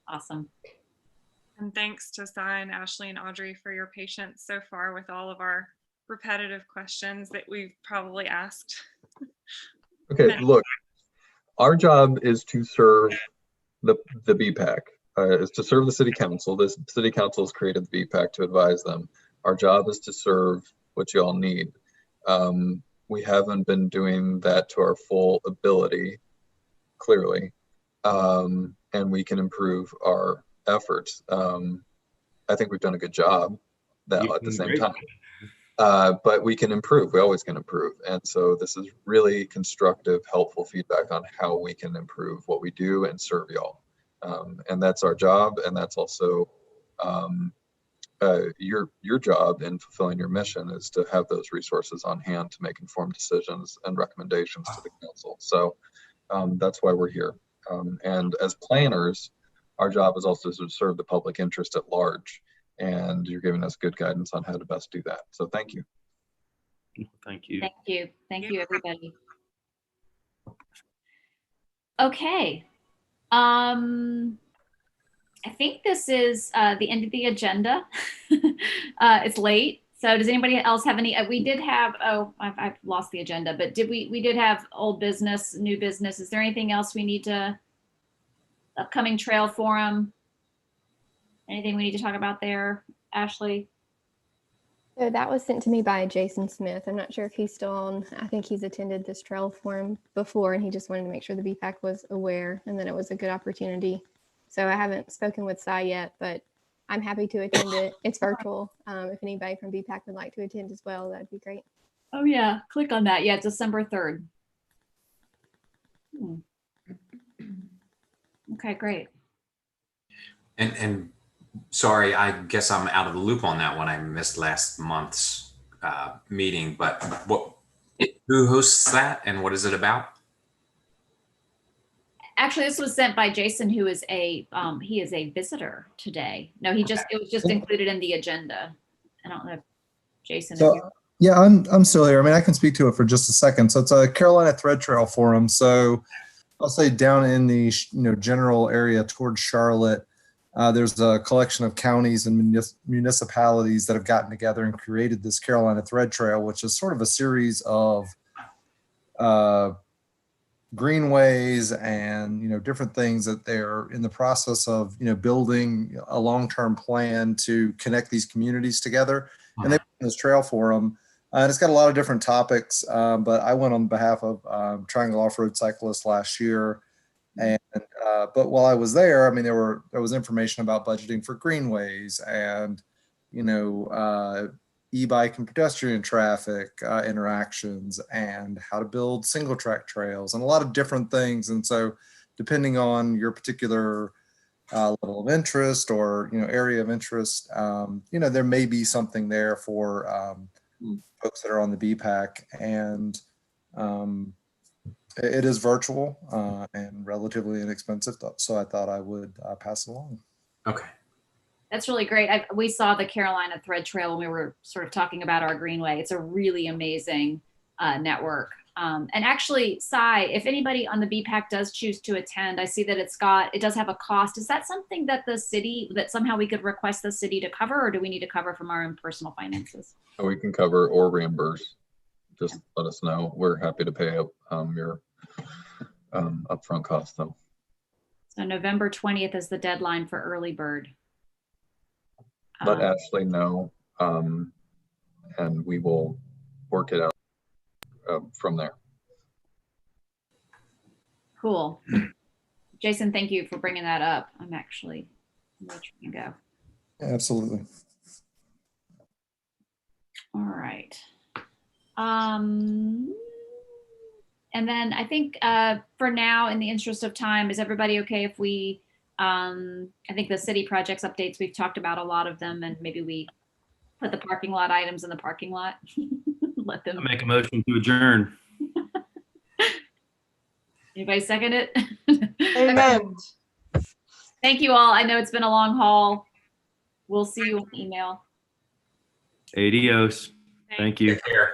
Awesome. And thanks to Cy and Ashley and Audrey for your patience so far with all of our repetitive questions that we've probably asked. Okay, look, our job is to serve the BPAC, is to serve the city council. This city council has created the BPAC to advise them. Our job is to serve what you all need. We haven't been doing that to our full ability, clearly, and we can improve our efforts. I think we've done a good job now at the same time. But we can improve. We always can improve. And so this is really constructive, helpful feedback on how we can improve what we do and serve y'all. And that's our job. And that's also your job in fulfilling your mission, is to have those resources on hand to make informed decisions and recommendations to the council. So that's why we're here. And as planners, our job is also to serve the public interest at large. And you're giving us good guidance on how to best do that. So thank you. Thank you. Thank you. Thank you, everybody. Okay. I think this is the end of the agenda. It's late. So does anybody else have any? We did have, I've lost the agenda, but we did have old business, new business. Is there anything else we need to, upcoming trail forum? Anything we need to talk about there, Ashley? So that was sent to me by Jason Smith. I'm not sure if he's still on. I think he's attended this trail forum before, and he just wanted to make sure the BPAC was aware and that it was a good opportunity. So I haven't spoken with Cy yet, but I'm happy to attend it. It's virtual. If anybody from BPAC would like to attend as well, that'd be great. Oh yeah, click on that. Yeah, it's December 3rd. Okay, great. And sorry, I guess I'm out of the loop on that one. I missed last month's meeting, but who hosts that and what is it about? Actually, this was sent by Jason, who is he is a visitor today. No, it was just included in the agenda. I don't know if Jason. So, yeah, I'm still here. I mean, I can speak to it for just a second. So it's a Carolina Thread Trail Forum. So I'll say down in the general area towards Charlotte, there's a collection of counties and municipalities that have gotten together and created this Carolina Thread Trail, which is sort of a series of greenways and different things that they're in the process of building a long-term plan to connect these communities together. And they've done this trail forum, and it's got a lot of different topics. But I went on behalf of Triangle Off-Road Cyclists last year. And but while I was there, I mean, there was information about budgeting for greenways and e-bike and pedestrian traffic interactions and how to build single track trails and a lot of different things. And so depending on your particular level of interest or area of interest, there may be something there for folks that are on the BPAC, and it is virtual and relatively inexpensive. So I thought I would pass it along. Okay. That's really great. We saw the Carolina Thread Trail when we were sort of talking about our Greenway. It's a really amazing network. And actually, Cy, if anybody on the BPAC does choose to attend, I see that it does have a cost. Is that something that that somehow we could request the city to cover, or do we need to cover from our own personal finances? We can cover or reimburse. Just let us know. We're happy to pay up your upfront cost though. So November 20th is the deadline for early bird. Let Ashley know, and we will work it out from there. Cool. Jason, thank you for bringing that up. I'm actually trying to go. Absolutely. All right. And then I think for now, in the interest of time, is everybody okay if we, I think the city projects updates, we've talked about a lot of them, and maybe we put the parking lot items in the parking lot. Let them. I make a motion to adjourn. Anybody second it? Amen. Thank you all. I know it's been a long haul. We'll see you on email. Adios. Thank you. Take care.